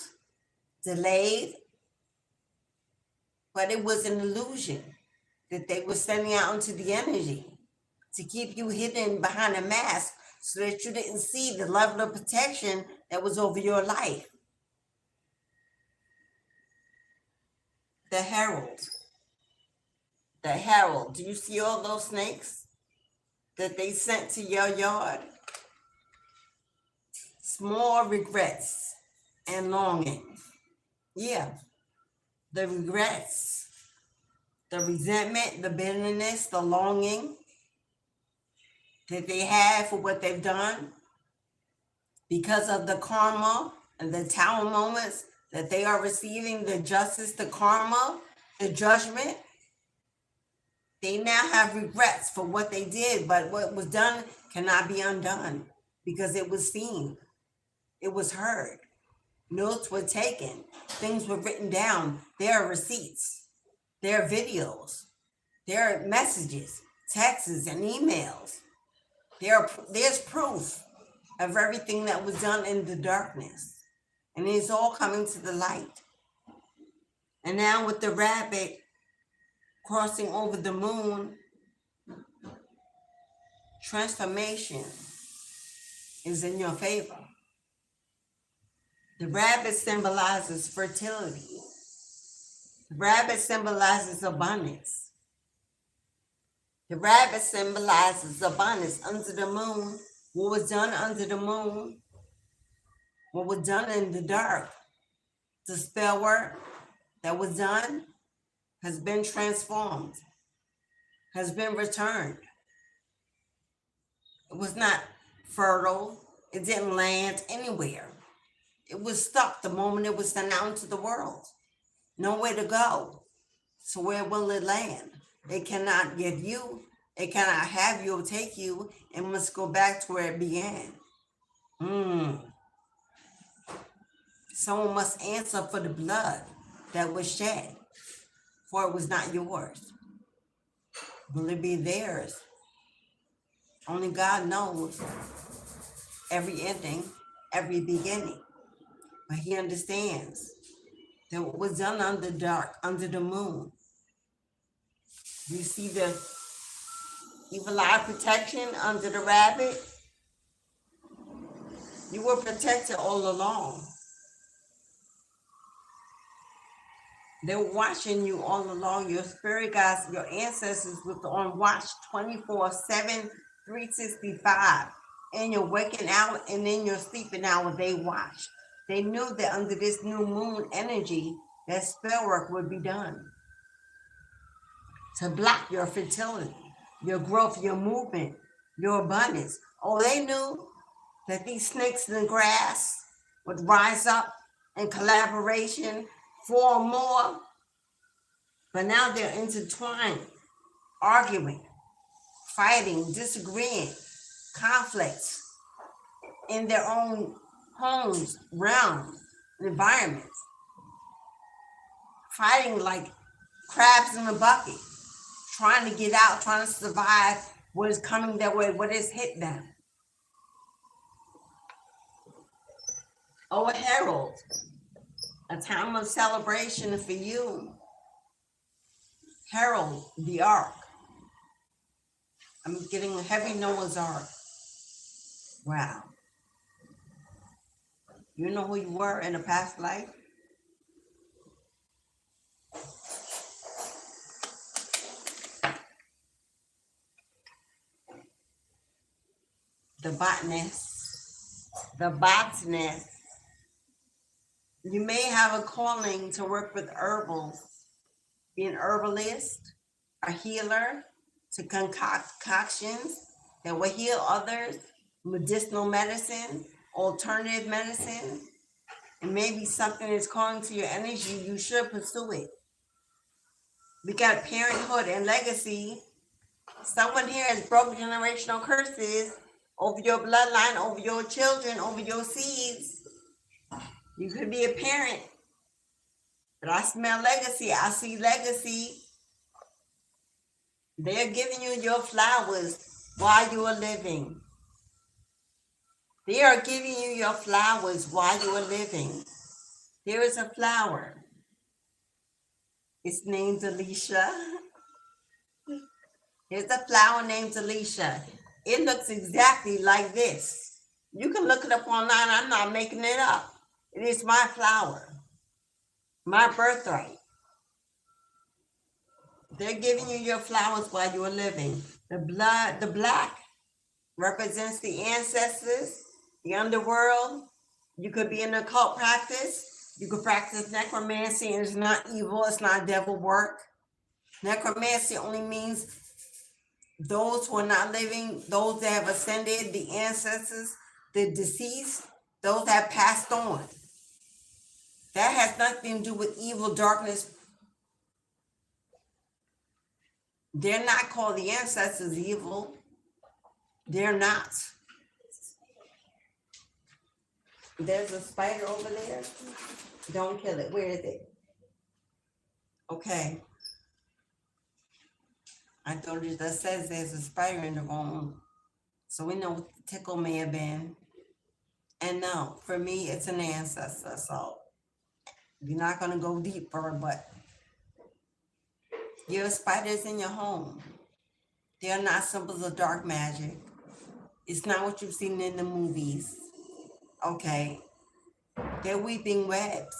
delayed, but it was an illusion that they were sending out into the energy to keep you hidden behind a mask so that you didn't see the level of protection that was over your life. The Herald. The Herald. Do you see all those snakes that they sent to your yard? Small regrets and longing. Yeah. The regrets, the resentment, the bitterness, the longing that they have for what they've done because of the karma and the tower moments that they are receiving, the justice, the karma, the judgment. They now have regrets for what they did, but what was done cannot be undone because it was seen, it was heard. Notes were taken, things were written down. There are receipts, there are videos, there are messages, texts, and emails. There's proof of everything that was done in the darkness, and it's all coming to the light. And now with the rabbit crossing over the moon, transformation is in your favor. The rabbit symbolizes fertility. The rabbit symbolizes abundance. The rabbit symbolizes abundance under the moon. What was done under the moon, what was done in the dark, the spell work that was done has been transformed, has been returned. It was not fertile. It didn't land anywhere. It was stuck the moment it was sent out into the world. Nowhere to go. So where will it land? It cannot give you. It cannot have you or take you. It must go back to where it began. Someone must answer for the blood that was shed, for it was not yours. Will it be theirs? Only God knows every ending, every beginning. But he understands that what was done under the dark, under the moon. You see the evil eye protection under the rabbit? You were protected all along. They were watching you all along. Your spirit guides, your ancestors were on watch 24/7, 365. In your waking hour and in your sleeping hour, they watched. They knew that under this new moon energy, that spell work would be done to block your fertility, your growth, your movement, your abundance. Oh, they knew that these snakes in the grass would rise up in collaboration, form more, but now they're intertwined, arguing, fighting, disagreeing, conflicts in their own homes, realms, environments, fighting like crabs in a bucket, trying to get out, trying to survive what is coming their way, what has hit them. Oh, a herald, a time of celebration for you. Herald the ark. I'm getting a heavy Noah's ark. Wow. You know who you were in a past life? The botanist. The botanist. You may have a calling to work with herbals, be an herbalist, a healer, to concoct concoctions that will heal others, medicinal medicine, alternative medicine, and maybe something is calling to your energy, you should pursue it. We got parenthood and legacy. Someone here has broken generational curses over your bloodline, over your children, over your seeds. You could be a parent, but I smell legacy. I see legacy. They're giving you your flowers while you are living. They are giving you your flowers while you are living. There is a flower. It's named Alicia. Here's a flower named Alicia. It looks exactly like this. You can look it up online. I'm not making it up. It is my flower, my birthright. They're giving you your flowers while you are living. The black represents the ancestors, the underworld. You could be in occult practice. You could practice necromancy, and it's not evil. It's not devil work. Necromancy only means those who are not living, those that have ascended, the ancestors, the deceased, those that have passed on. That has nothing to do with evil, darkness. They're not called the ancestors evil. They're not. There's a spider over there. Don't kill it. Where is it? Okay. I told you that says there's a spider in the room. So we know what the tickle may have been. And no, for me, it's an ancestor. So you're not going to go deeper, but your spiders in your home. They are not symbols of dark magic. It's not what you've seen in the movies. Okay. They're weaving webs.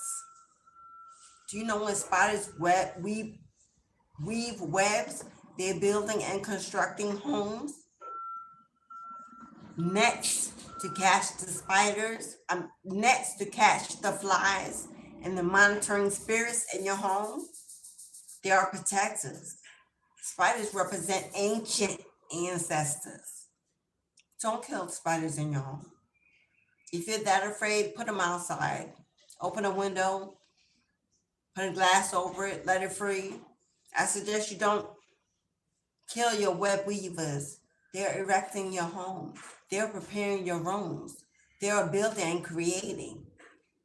Do you know when spiders weave webs? They're building and constructing homes, nets to catch the spiders, nets to catch the flies, and the monitoring spirits in your home. They are protectors. Spiders represent ancient ancestors. Don't kill spiders in your home. If you're that afraid, put them outside. Open a window, put a glass over it, let it free. I suggest you don't kill your web weavers. They're erecting your home. They're preparing your rooms. They're building and creating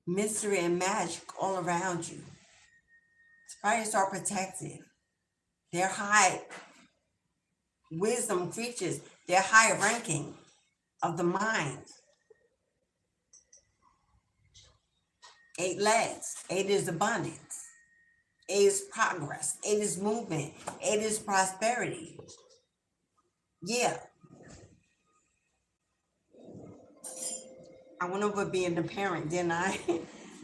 mystery and magic all around you. Spiders are protective. They're high wisdom creatures. They're high ranking of the mind. 8 legs. 8 is abundance. 8 is progress. 8 is movement. 8 is prosperity. Yeah. I went over being the parent, didn't I?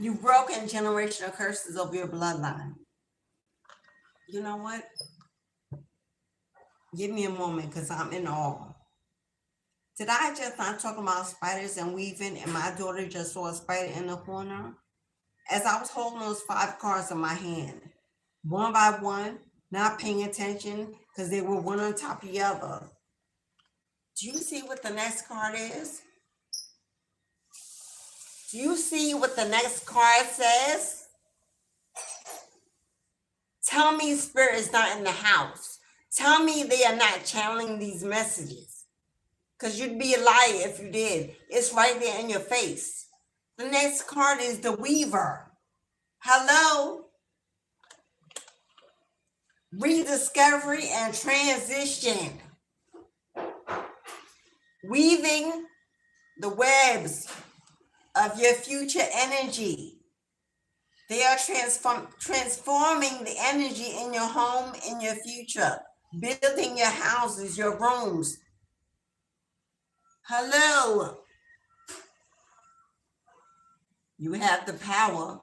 You've broken generational curses of your bloodline. You know what? Give me a moment because I'm in awe. Did I just not talk about spiders and weaving and my daughter just saw a spider in the corner? As I was holding those 5 cards in my hand, one by one, not paying attention because they were one on top of the other. Do you see what the next card is? Do you see what the next card says? Tell me spirit is not in the house. Tell me they are not channeling these messages. Because you'd be a liar if you did. It's right there in your face. The next card is the Weaver. Hello? Rediscovery and transition. Weaving the webs of your future energy. They are transforming the energy in your home, in your future, building your houses, your rooms. Hello. You have the power.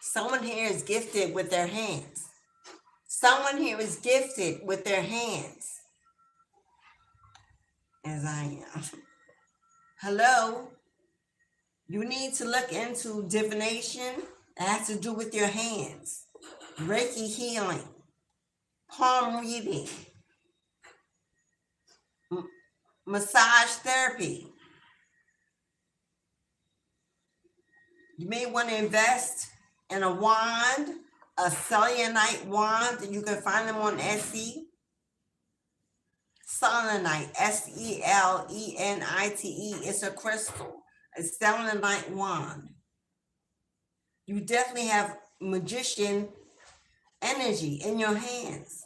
Someone here is gifted with their hands. Someone here is gifted with their hands, as I am. Hello? You need to look into divination. It has to do with your hands. Reiki healing, palm reading, massage therapy. You may want to invest in a wand, a selenite wand. You can find them on Etsy. Selenite, Selenite. It's a crystal. A selenite wand. You definitely have magician energy in your hands.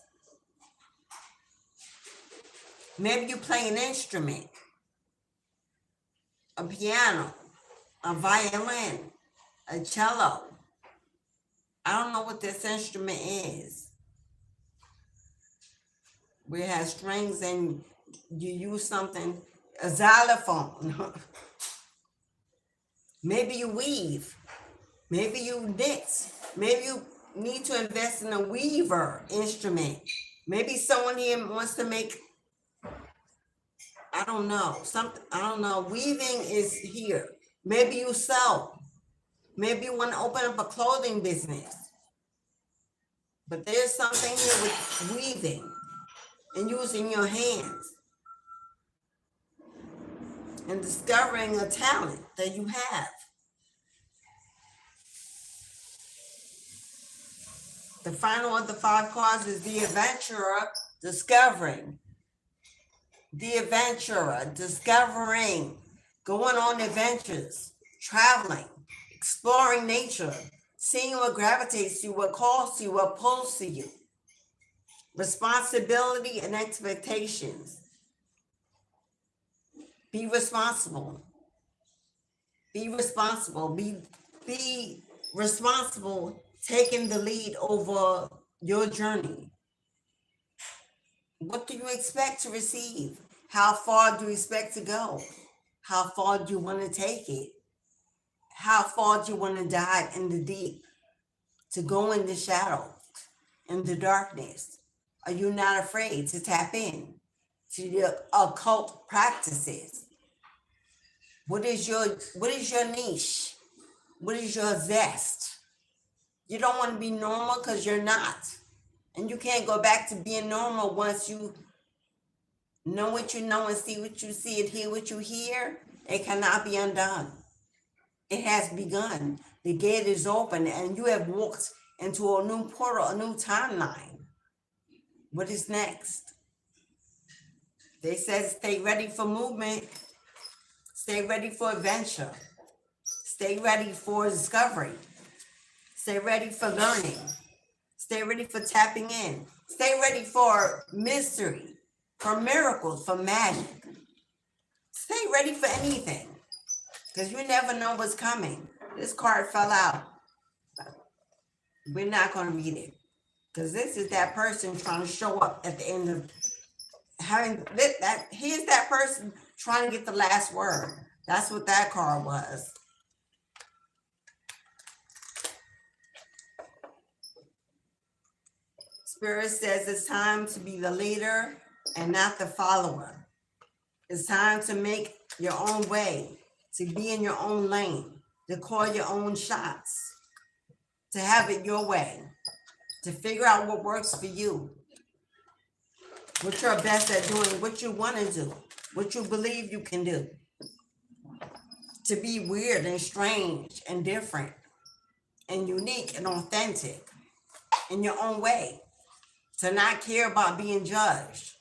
Maybe you play an instrument, a piano, a violin, a cello. I don't know what this instrument is. Where it has strings and you use something, a xylophone. Maybe you weave. Maybe you knit. Maybe you need to invest in a weaver instrument. Maybe someone here wants to make, I don't know, something, I don't know. Weaving is here. Maybe you sew. Maybe you want to open up a clothing business. But there's something here with weaving and using your hands and discovering a talent that you have. The final of the 5 cards is the adventurer, discovering. The adventurer, discovering, going on adventures, traveling, exploring nature, seeing what gravitates you, what calls to you, what pulls to you. Responsibility and expectations. Be responsible. Be responsible. Be responsible, taking the lead over your journey. What do you expect to receive? How far do you expect to go? How far do you want to take it? How far do you want to dive in the deep? To go in the shadow, in the darkness? Are you not afraid to tap in to the occult practices? What is your niche? What is your zest? You don't want to be normal because you're not. And you can't go back to being normal once you know what you know and see what you see and hear what you hear. It cannot be undone. It has begun. The gate is open and you have walked into a new portal, a new timeline. What is next? They said stay ready for movement. Stay ready for adventure. Stay ready for discovery. Stay ready for learning. Stay ready for tapping in. Stay ready for mystery, for miracles, for magic. Stay ready for anything, because you never know what's coming. This card fell out. We're not going to read it, because this is that person trying to show up at the end of having that. Here's that person trying to get the last word. That's what that card was. Spirit says it's time to be the leader and not the follower. It's time to make your own way, to be in your own lane, to call your own shots, to have it your way, to figure out what works for you, what you're best at doing, what you want to do, what you believe you can do, to be weird and strange and different and unique and authentic in your own way, to not care about being judged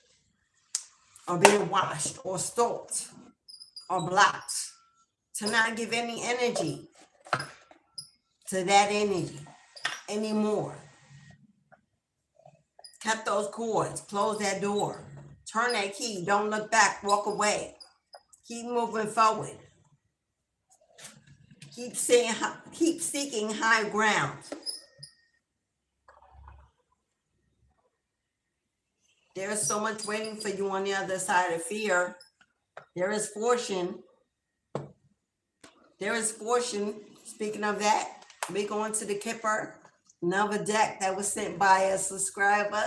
or being watched or stalked or blocked, to not give any energy to that energy anymore. Cut those cords, close that door, turn that key, don't look back, walk away, keep moving forward, keep seeking high ground. There is so much waiting for you on the other side of fear. There is fortune. There is fortune Speaking of that, we going to the Kipper. Another deck that was sent by a subscriber.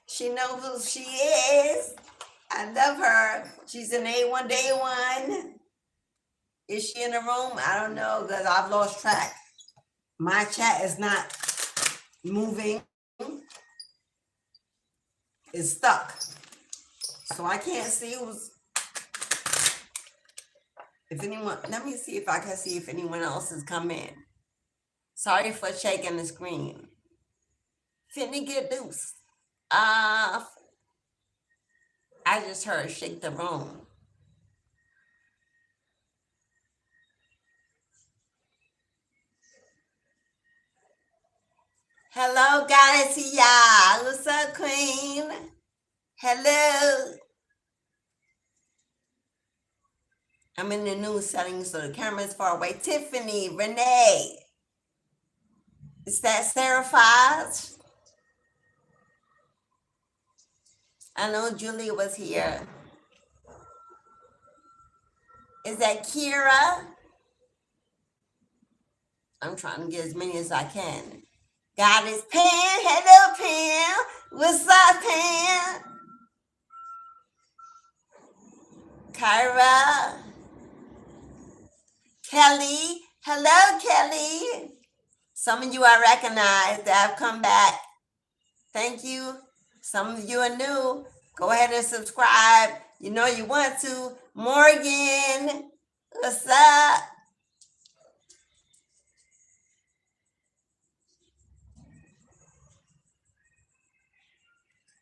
She knows who she is. I love her. She's an A1 Day One. Is she in the room? I don't know because I've lost track. My chat is not moving. It's stuck. So I can't see who's. If anyone, let me see if I can see if anyone else has come in. Sorry for shaking the screen. Finna get loose. I just heard shake the room. Hello, Goddess y'all. What's up, Queen? Hello. I'm in the new settings, so the camera's far away. Tiffany, Renee. Is that Sarah Fox? I know Julia was here. Is that Kira? I'm trying to get as many as I can. Goddess Pam. Hello, Pam. What's up, Pam? Kyra. Kelly. Hello, Kelly. Some of you I recognize that have come back. Thank you. Some of you are new. Go ahead and subscribe. You know you want to. Morgan. What's up?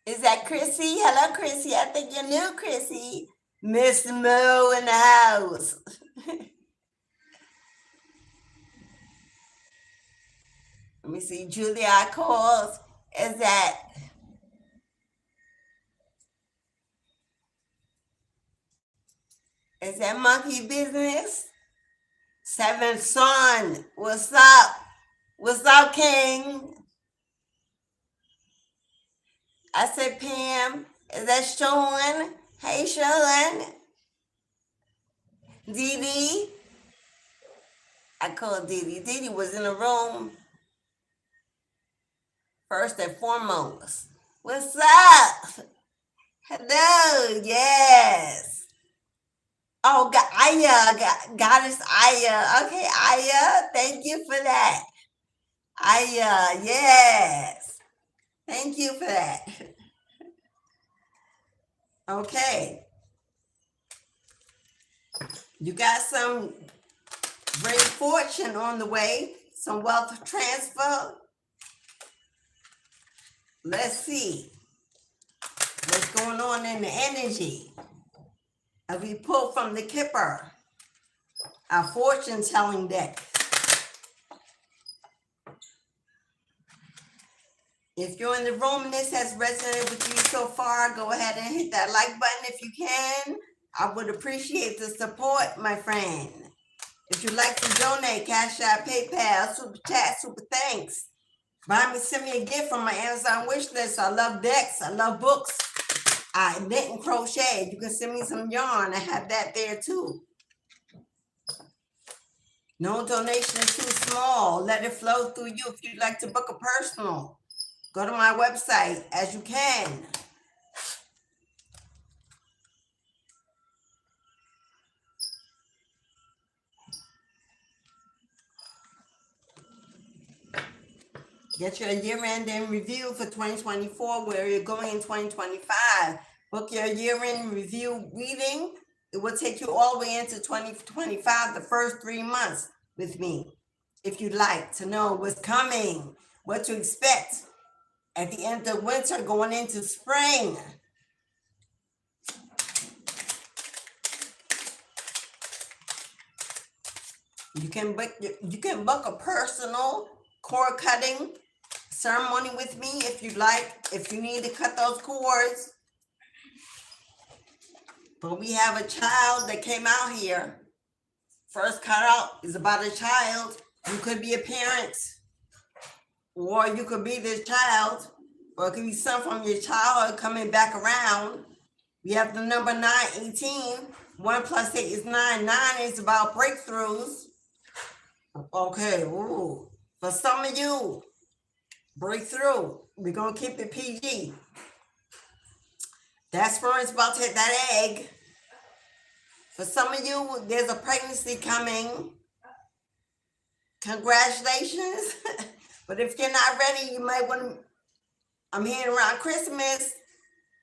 Is that Chrissy? Hello, Chrissy. I think you're new, Chrissy. Miss Mo in the house. Let me see. Julia calls. Is that monkey business? Seventh Son. What's up? What's up, King? I said, Pam. Is that Sean? Hey, Sean. Dee Dee. I call Dee Dee. Dee Dee was in the room first and foremost. What's up? Hello. Yes. Oh, Aya. Goddess Aya. Okay, Aya. Thank you for that. Aya. Yes. Thank you for that. Okay. You got some great fortune on the way, some wealth transfer. Let's see what's going on in the energy as we pull from the Kipper, our fortune telling deck. If you're in the room and this has resonated with you so far, go ahead and hit that like button if you can. I would appreciate the support, my friend. If you'd like to donate, Cashapp, PayPal, Super Chat, Super Thanks. Send me a gift from my Amazon wish list. I love decks. I love books. I knit and crochet. You can send me some yarn. I have that there too. No donation is too small. Let it flow through you. If you'd like to book a personal, go to my website as you can. Get your year-end in review for 2024, where you're going in 2025. Book your year-end review reading. It will take you all the way into 2025, the first 3 months with me. If you'd like to know what's coming, what to expect at the end of winter, going into spring. You can book a personal cord cutting ceremony with me if you'd like, if you need to cut those cords. But we have a child that came out here. First cutout is about a child. You could be a parent, or you could be this child, or it could be some from your childhood coming back around. We have the number 918. 1 + 8 is 9. 9 is about breakthroughs. Okay, ooh. For some of you, breakthrough. We're gonna keep it PG. That sperm's about to hit that egg. For some of you, there's a pregnancy coming. Congratulations. But if you're not ready, you might want to. I'm hearing around Christmas.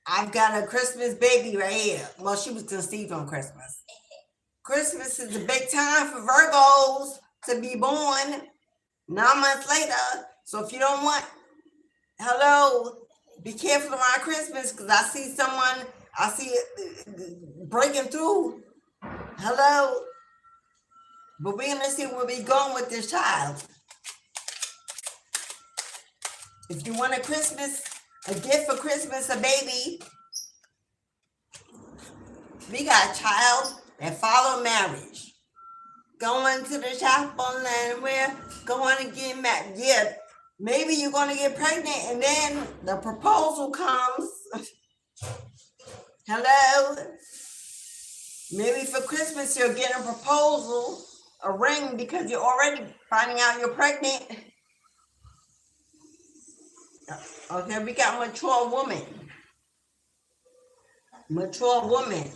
I've got a Christmas baby right here. Well, she was conceived on Christmas. Christmas is a big time for Virgos to be born 9 months later. So if you don't want, hello, be careful around Christmas because I see it breaking through. Hello. But we're going to see where we're going with this child. If you want a gift for Christmas, a baby, we got a child that followed marriage. Going to the chapel and we're going to get married. Yeah, maybe you're going to get pregnant and then the proposal comes. Hello? Maybe for Christmas you're getting a proposal, a ring, because you're already finding out you're pregnant. Okay, we got mature woman. Mature woman.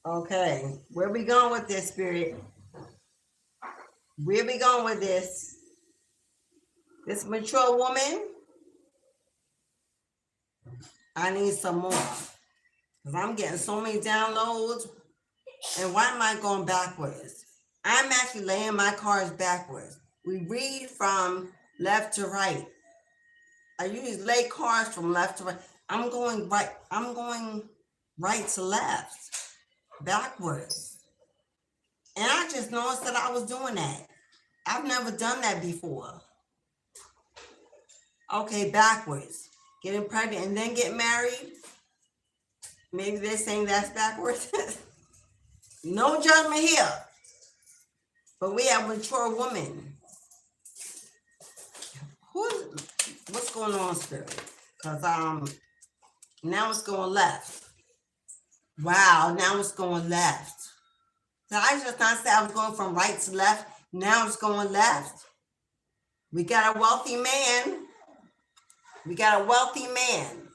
Okay, where we going with this, Spirit? Where we going with this? This mature woman? I need some more. Because I'm getting so many downloads. And why am I going backwards? I'm actually laying my cards backwards. We read from left to right. I usually lay cards from left to right. I'm going right to left. Backwards. And I just noticed that I was doing that. I've never done that before. Okay, backwards. Getting pregnant and then get married. Maybe they're saying that's backwards. No judgment here. But we have a mature woman. What's going on, Spirit? Because now it's going left. Wow, now it's going left. So I just not say I was going from right to left. Now it's going left. We got a wealthy man. We got a wealthy man.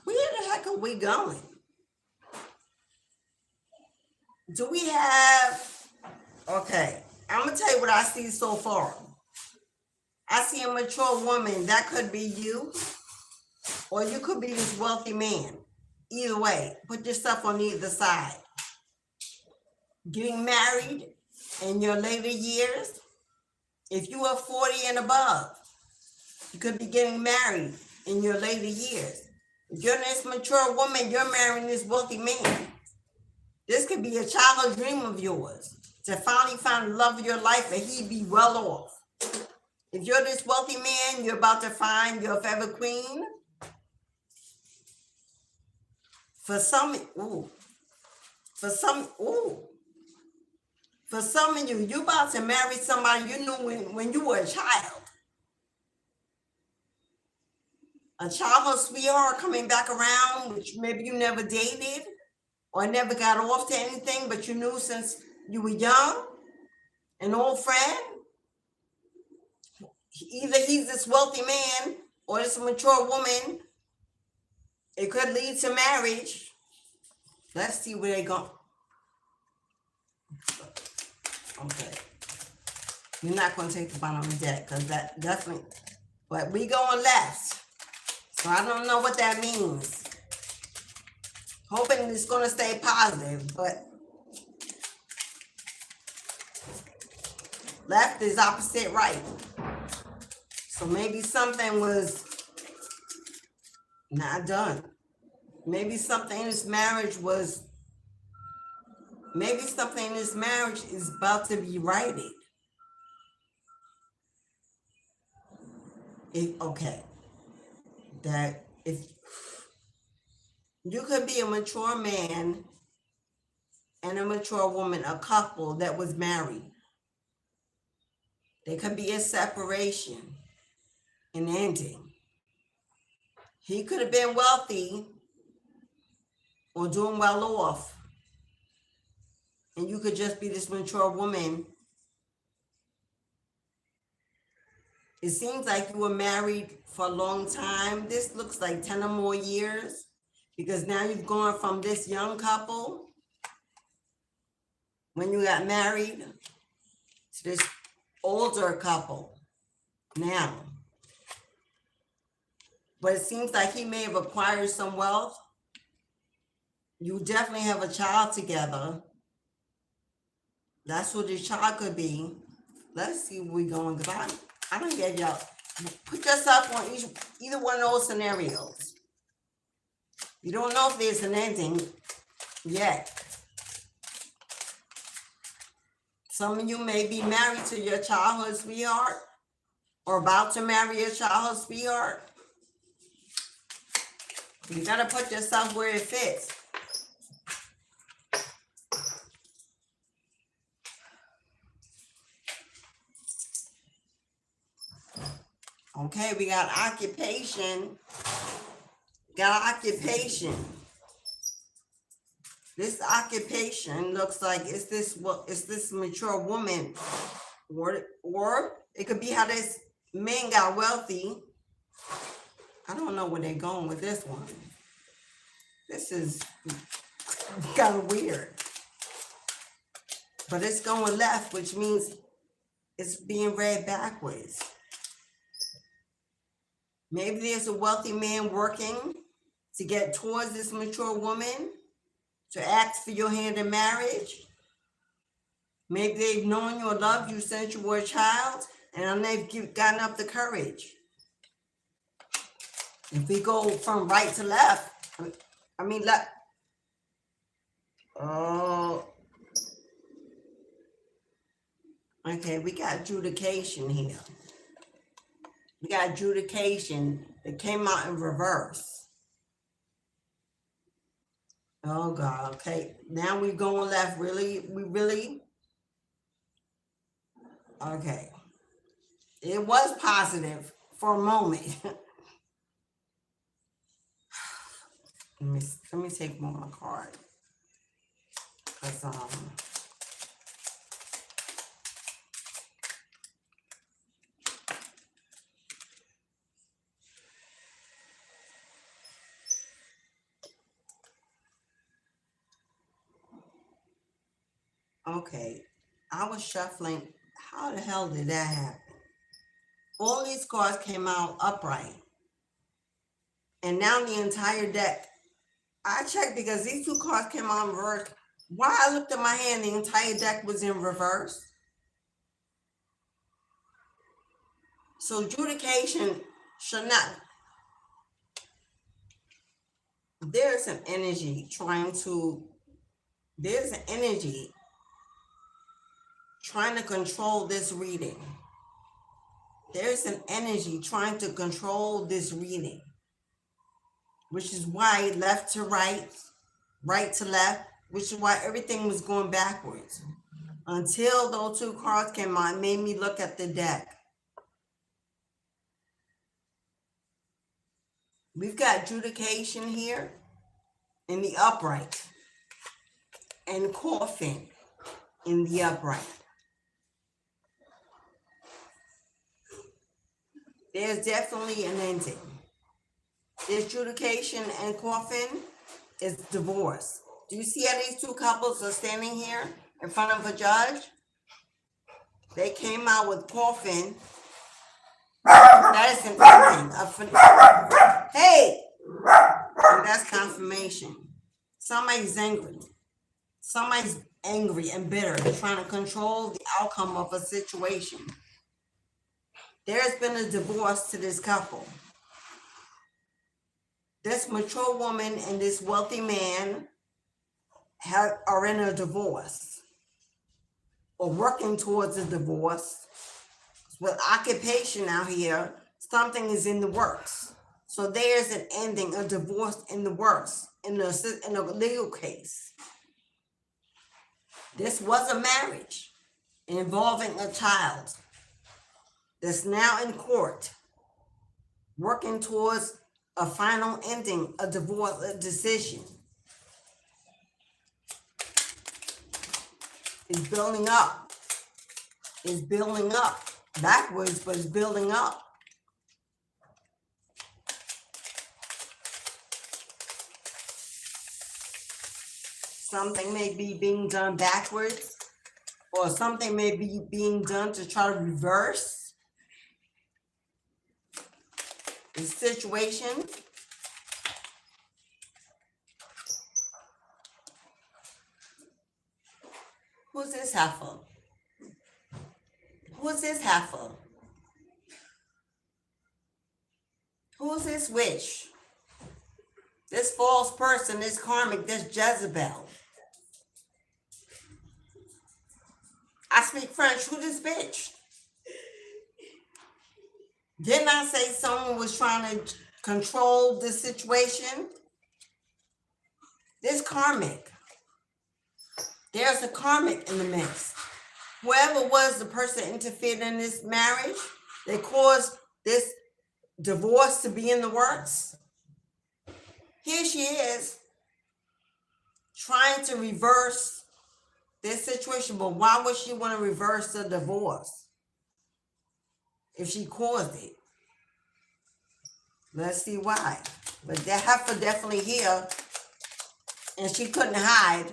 Where the heck are we going? Do we have... Okay, I'm going to tell you what I see so far. I see a mature woman. That could be you. Or you could be this wealthy man. Either way, put yourself on either side. Getting married in your later years. If you are 40 and above, you could be getting married in your later years. If you're this mature woman, you're marrying this wealthy man. This could be a childhood dream of yours. To finally find the love of your life and he'd be well off. If you're this wealthy man, you're about to find your forever queen. For some of you, you're about to marry somebody you knew when you were a child. A childhood sweetheart coming back around, which maybe you never dated or never got off to anything, but you knew since you were young. An old friend. Either he's this wealthy man or this mature woman. It could lead to marriage. Let's see where they go. Okay. You're not going to take the bottom of the deck because that definitely... But we going left. So I don't know what that means. Hoping it's going to stay positive, but... Left is opposite right. So maybe something was not done. Maybe something in this marriage was... Maybe something in this marriage is about to be righted. Okay. That if you could be a mature man and a mature woman, a couple that was married. There could be a separation, an ending. He could have been wealthy or doing well off. And you could just be this mature woman It seems like you were married for a long time. This looks like 10 or more years, because now you've gone from this young couple when you got married to this older couple now. But it seems like he may have acquired some wealth. You definitely have a child together. That's what this child could be. Let's see where we're going, because I don't get y'all. Put yourself on either one of those scenarios. You don't know if there's an ending yet. Some of you may be married to your childhood sweetheart or about to marry your childhood sweetheart. You got to put yourself where it fits. Okay, we got occupation. Got occupation. This occupation looks like it's this mature woman, or it could be how this man got wealthy. I don't know where they're going with this one. This is kind of weird, but it's going left, which means it's being read backwards. Maybe there's a wealthy man working to get towards this mature woman to ask for your hand in marriage. Maybe they've known you or loved you since you were a child, and they've gotten up the courage. If we go from right to left, left. Oh. Okay, we got adjudication here. We got adjudication that came out in reverse. Oh God, okay. Now we're going left, really? Okay. It was positive for a moment. Let me take one more card. Okay, I was shuffling. How the hell did that happen? All these cards came out upright. And now the entire deck. I checked because these two cards came out in reverse. While I looked at my hand, the entire deck was in reverse. So adjudication should not. There's an energy trying to control this reading. There's an energy trying to control this reading, which is why left to right, right to left, which is why everything was going backwards. Until those two cards came out, it made me look at the deck. We've got adjudication here in the upright and coffin in the upright. There's definitely an ending. The adjudication and coffin is divorce. Do you see how these two couples are standing here in front of a judge? They came out with coffin. That is an ending. Hey! And that's confirmation. Somebody's angry. Somebody's angry and bitter, trying to control the outcome of a situation. There's been a divorce to this couple. This mature woman and this wealthy man are in a divorce or working towards a divorce. With occupation out here, something is in the works. So there's an ending, a divorce in the works, in a legal case. This was a marriage involving a child that's now in court, working towards a final ending, a divorce, a decision. It's building up. It's building up. backwards, but it's building up. Something may be being done backwards, or something may be being done to try to reverse the situation. Who's this heifer? Who's this heifer? Who's this witch? This false person, this karmic, this Jezebel. I speak French. Who this bitch? Didn't I say someone was trying to control the situation? This karmic. There's a karmic in the mix. Whoever was the person interfered in this marriage, they caused this divorce to be in the works. Here she is trying to reverse this situation, but why would she want to reverse the divorce if she caused it? Let's see why. But that heifer definitely here, and she couldn't hide.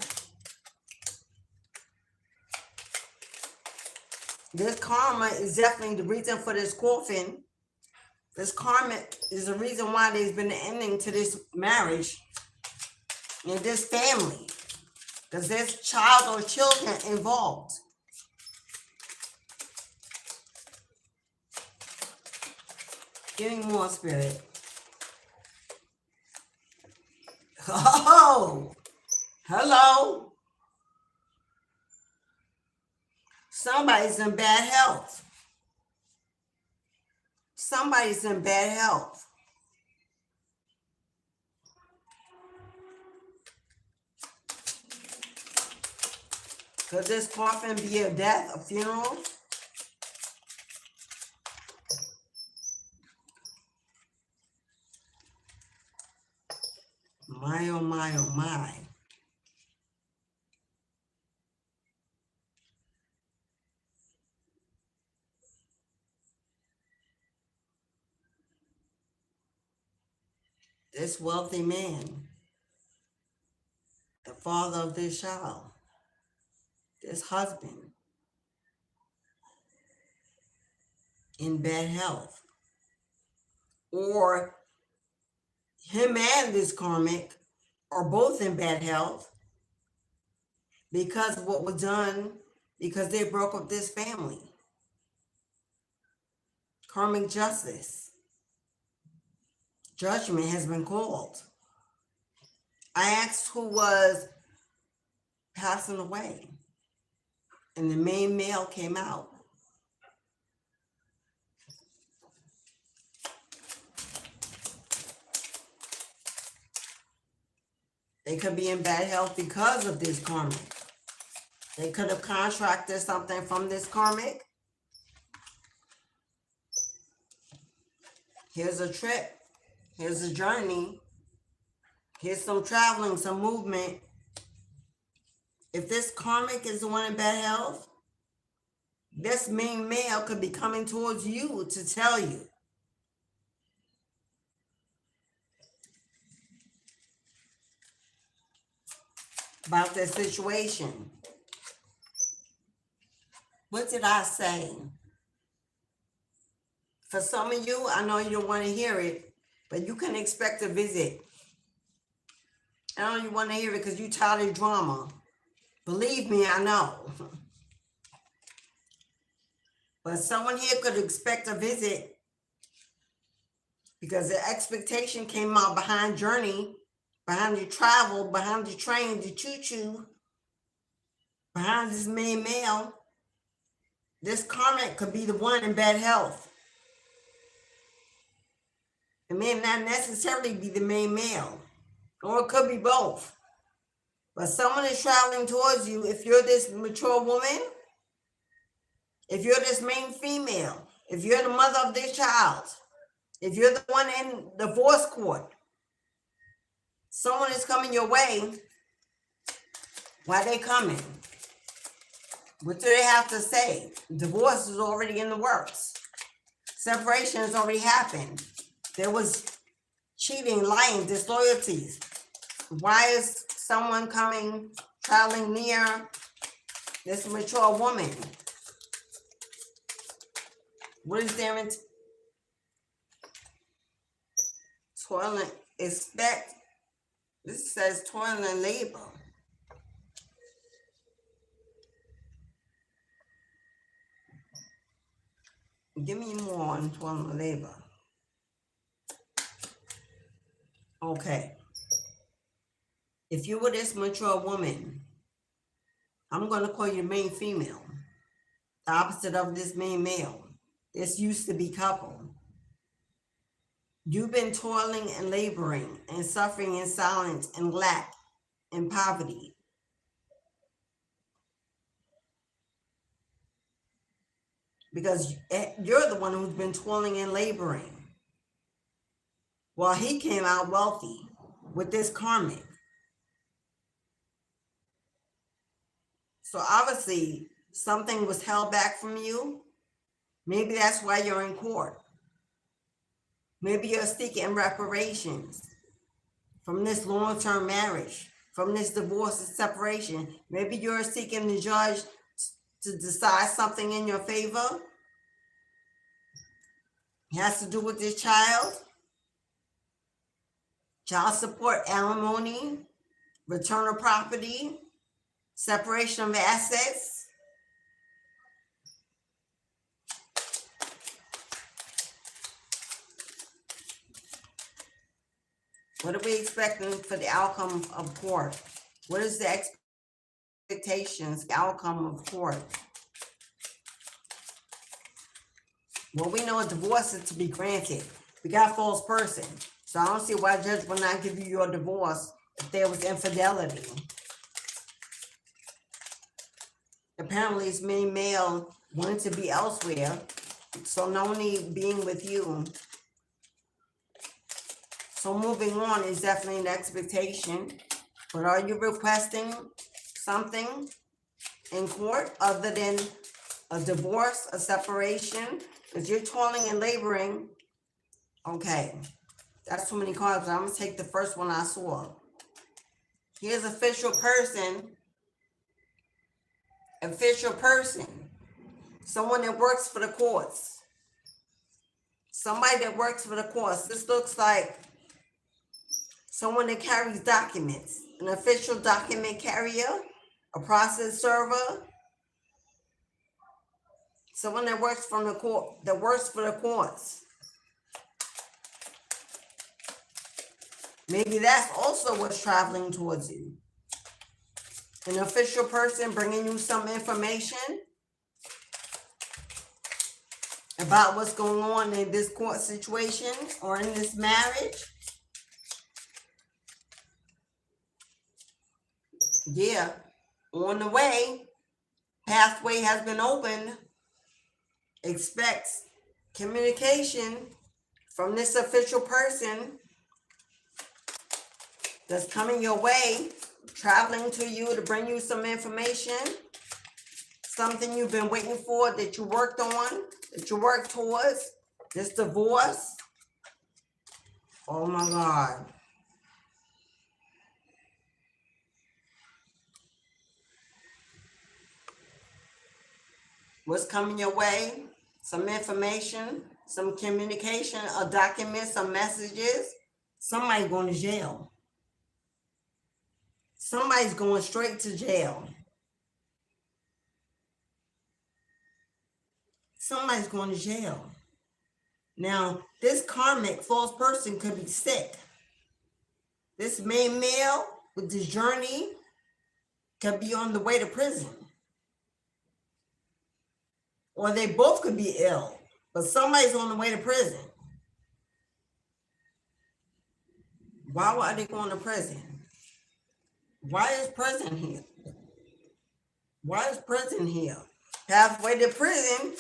This karma is definitely the reason for this coffin. This karma is the reason why there's been an ending to this marriage and this family. Because there's child or children involved. Give me more, Spirit. Oh, hello. Somebody's in bad health. Somebody's in bad health. Could this coffin be a death, a funeral? My, oh my, oh my. This wealthy man, the father of this child, this husband, in bad health, or him and this karmic are both in bad health because of what was done, because they broke up this family. Karmic justice. Judgment has been called. I asked who was passing away, and the main male came out. They could be in bad health because of this karmic. They could have contracted something from this karmic. Here's a trip. Here's a journey. Here's some traveling, some movement. If this karmic is the one in bad health, this main male could be coming towards you to tell you. About this situation. What did I say? For some of you, I know you don't want to hear it, but you can expect a visit. I know you want to hear it because you tired of drama. Believe me, I know. But someone here could expect a visit because the expectation came out behind journey, behind your travel, behind your train, your choo-choo, behind this main male. This karmic could be the one in bad health. It may not necessarily be the main male, or it could be both. But someone is traveling towards you. If you're this mature woman, if you're this main female, if you're the mother of this child, if you're the one in divorce court, someone is coming your way. Why they coming? What do they have to say? Divorce is already in the works. Separation has already happened. There was cheating, lying, disloyalties. Why is someone traveling near this mature woman? What is their toiling? Expect. This says toil and labor. Give me more on toil and labor. Okay. If you were this mature woman, I'm going to call you the main female. The opposite of this main male. This used to be couple. You've been toiling and laboring and suffering in silence and lack and poverty. Because you're the one who's been toiling and laboring. While he came out wealthy with this karmic. So obviously something was held back from you. Maybe that's why you're in court. Maybe you're seeking reparations from this long-term marriage, from this divorce and separation. Maybe you're seeking the judge to decide something in your favor. It has to do with this child support, alimony, return of property, separation of assets. What are we expecting for the outcome of court? What is the expectations, the outcome of court? Well, we know a divorce is to be granted. We got a false person. So I don't see why a judge will not give you your divorce if there was infidelity. Apparently, this main male wanted to be elsewhere, so no need being with you. So moving on is definitely an expectation. But are you requesting something in court other than a divorce, a separation? Because you're toiling and laboring. Okay, that's too many cards. I'm going to take the first one I saw. Here's official person. Official person. Someone that works for the courts. Somebody that works for the courts. This looks like someone that carries documents, an official document carrier, a process server, someone that works from the court, that works for the courts. Maybe that's also what's traveling towards you. An official person bringing you some information about what's going on in this court situation or in this marriage. Yeah, on the way, pathway has been opened. Expect communication from this official person that's coming your way, traveling to you to bring you some information, something you've been waiting for, that you worked on, that you worked towards, this divorce. Oh my God. What's coming your way? Some information, some communication, a document, some messages. Somebody going to jail. Somebody's going straight to jail. Somebody's going to jail. Now, this karmic false person could be sick. This main male with this journey could be on the way to prison. Or they both could be ill, but somebody's on the way to prison. Why are they going to prison? Why is prison here? Why is prison here? Pathway to prison.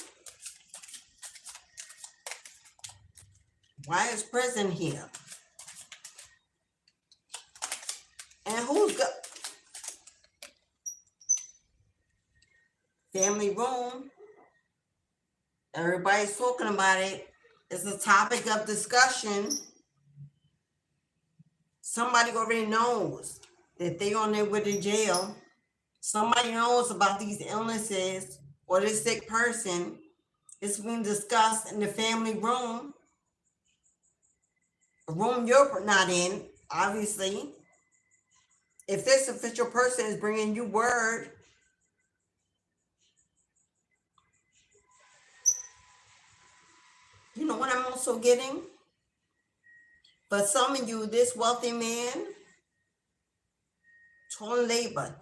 Why is prison here? And who's got family room. Everybody's talking about it. It's a topic of discussion. Somebody already knows that they're on their way to jail. Somebody knows about these illnesses or this sick person. It's being discussed in the family room. A room you're not in, obviously. If this official person is bringing you word, you know what I'm also getting? For some of you, this wealthy man, torn labor.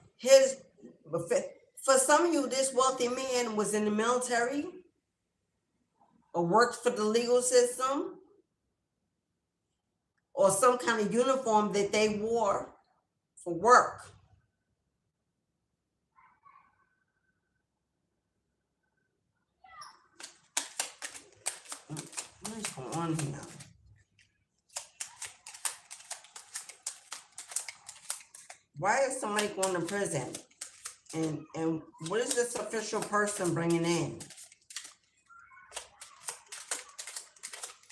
For some of you, this wealthy man was in the military or worked for the legal system or some kind of uniform that they wore for work. What is going on here? Why is somebody going to prison? And what is this official person bringing in?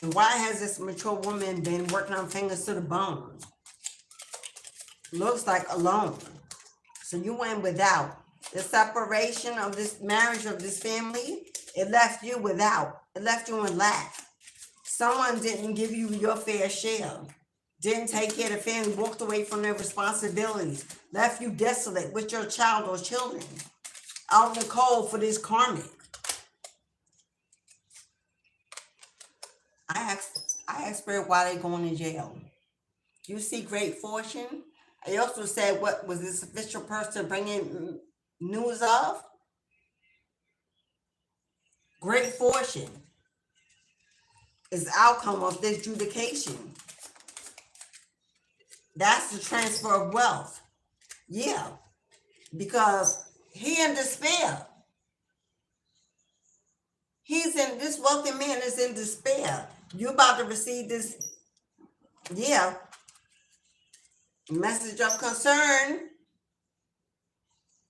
And why has this mature woman been working on fingers to the bone? Looks like alone. So you went without. The separation of this marriage, of this family, it left you without. It left you in lack. Someone didn't give you your fair share. Didn't take care of the family, walked away from their responsibilities, left you desolate with your child or children, out in the cold for this karmic. I asked Spirit why they going to jail. You see great fortune. I also said, what was this official person bringing news of? Great fortune is the outcome of this adjudication. That's the transfer of wealth. Yeah, because he in despair. This wealthy man is in despair. You about to receive this, yeah, message of concern.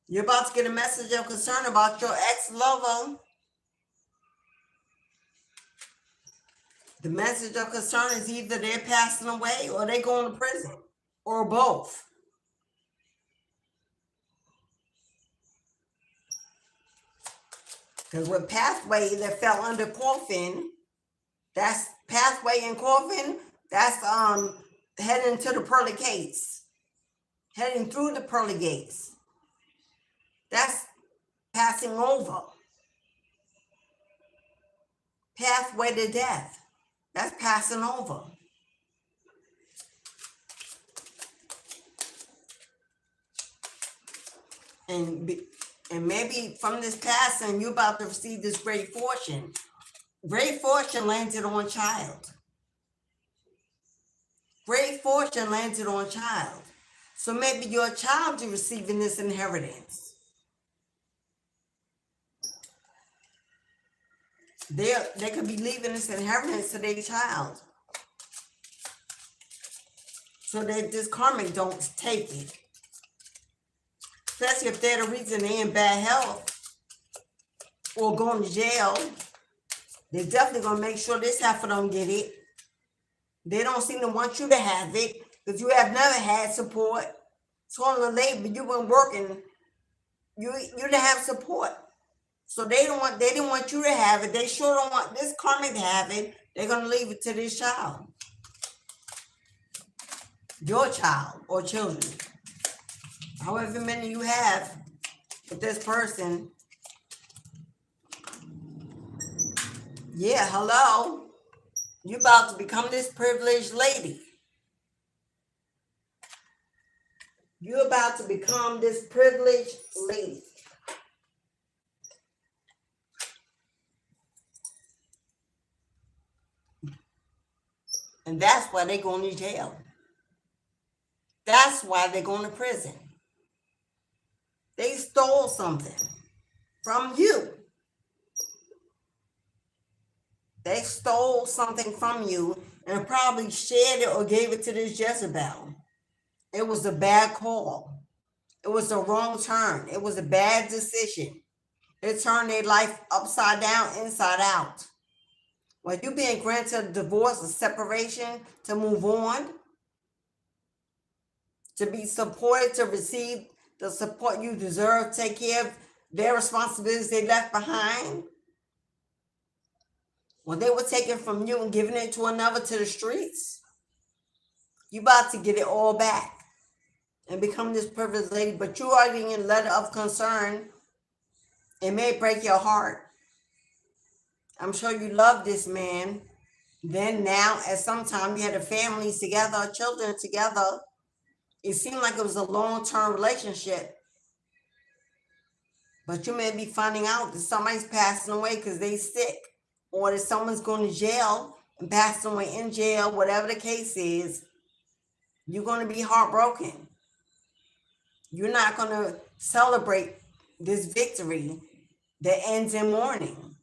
You're about to get a message of concern about your ex-lover. The message of concern is either they're passing away or they're going to prison, or both. Because with pathway that fell under coffin, that's pathway and coffin, that's heading to the pearly gates, heading through the pearly gates. That's passing over. Pathway to death, that's passing over. And maybe from this passing, you're about to receive this great fortune. Great fortune landed on child. Great fortune landed on child. So maybe your child is receiving this inheritance. They could be leaving this inheritance to their child, so that this karmic don't take it. Especially if they're the reason they're in bad health or going to jail. They're definitely going to make sure this heifer don't get it. They don't seem to want you to have it because you have never had support. Toiling labor, you've been working. You didn't have support. So they didn't want you to have it. They sure don't want this karmic to have it. They're going to leave it to this child. Your child or children. However many you have with this person. Yeah, hello. You're about to become this privileged lady. You're about to become this privileged lady. And that's why they're going to jail. That's why they're going to prison. They stole something from you. They stole something from you and probably shared it or gave it to this Jezebel. It was a bad call. It was a wrong turn. It was a bad decision. It turned their life upside down, inside out. When you being granted a divorce, a separation, to move on, to be supported, to receive the support you deserve, take care of their responsibilities they left behind. When they were taken from you and giving it to another, to the streets, you about to get it all back and become this privileged lady. But you are getting a letter of concern. It may break your heart. I'm sure you love this man. Then now, at some time, you had a family together, children together. It seemed like it was a long-term relationship. But you may be finding out that somebody's passing away because they sick, or that someone's going to jail and passing away in jail, whatever the case is. You're going to be heartbroken. You're not going to celebrate this victory that ends in mourning.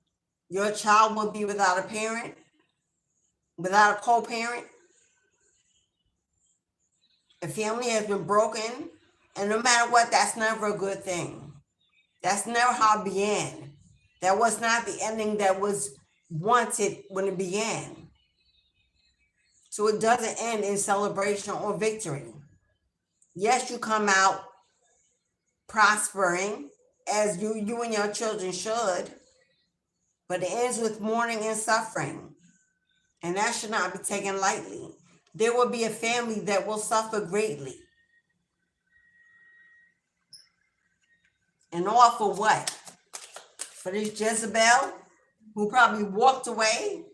Your child will be without a parent, without a co-parent. A family has been broken, and no matter what, that's never a good thing. That's never how it began. That was not the ending that was wanted when it began. So it doesn't end in celebration or victory. Yes, you come out prospering, as you and your children should, but it ends with mourning and suffering. And that should not be taken lightly. There will be a family that will suffer greatly. And all for what? For this Jezebel, who probably walked away,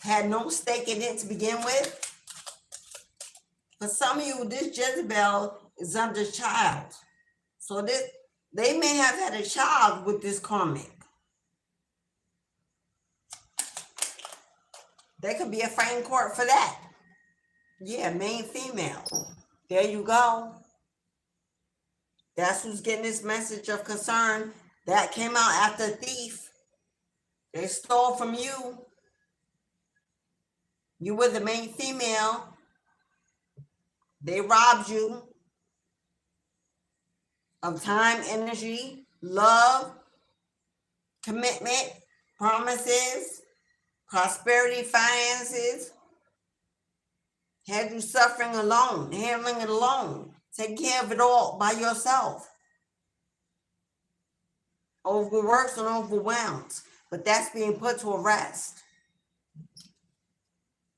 had no stake in it to begin with. For some of you, this Jezebel is under child. So they may have had a child with this karmic. They could be a framed court for that. Yeah, main female. There you go. That's who's getting this message of concern. That came out after a thief. They stole from you. You were the main female. They robbed you of time, energy, love, commitment, promises, prosperity, finances. Had you suffering alone, handling it alone, taking care of it all by yourself. Overworked and overwhelmed. But that's being put to rest.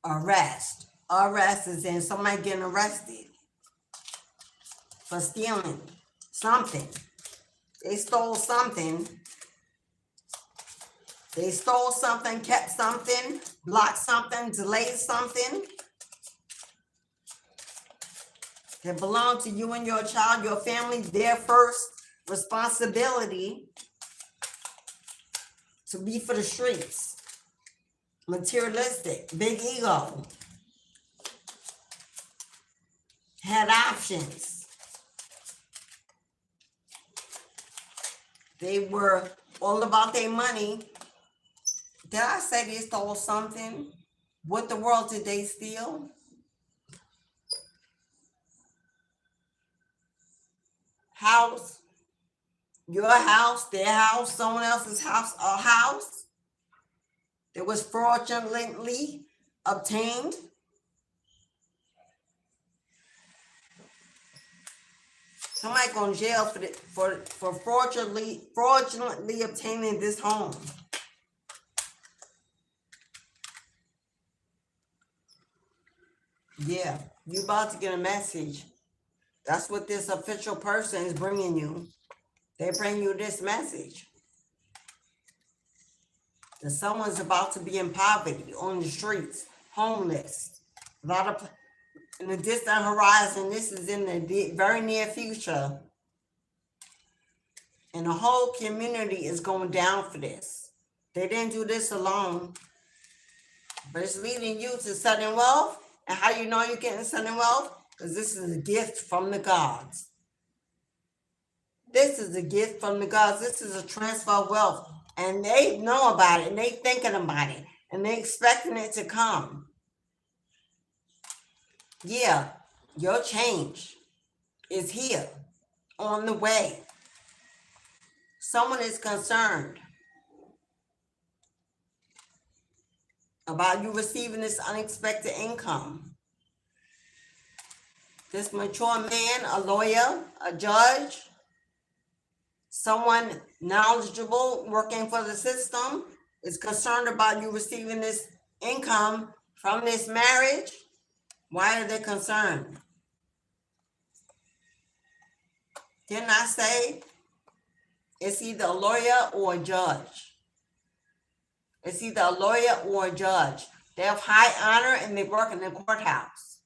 Arrest. Arrest is in somebody getting arrested for stealing something. They stole something. They stole something, kept something, blocked something, delayed something that belonged to you and your child, your family. Their first responsibility to be for the streets. Materialistic, big ego. Had options. They were all about their money. Did I say they stole something? What the world did they steal? House. Your house, their house, someone else's house, a house that was fraudulently obtained. Somebody going to jail for fraudulently obtaining this home. Yeah, you about to get a message. That's what this official person is bringing you. They bring you this message. That someone's about to be in poverty, on the streets, homeless. A lot of, in the distant horizon, this is in the very near future. And the whole community is going down for this. They didn't do this alone. But it's leading you to sudden wealth. And how you know you're getting sudden wealth? Because this is a gift from the gods. This is a gift from the gods. This is a transfer of wealth. And they know about it. And they thinking about it. And they expecting it to come. Yeah, your change is here. On the way. Someone is concerned about you receiving this unexpected income. This mature man, a lawyer, a judge, someone knowledgeable working for the system is concerned about you receiving this income from this marriage. Why are they concerned? Didn't I say it's either a lawyer or a judge? It's either a lawyer or a judge. They have high honor and they work in the courthouse.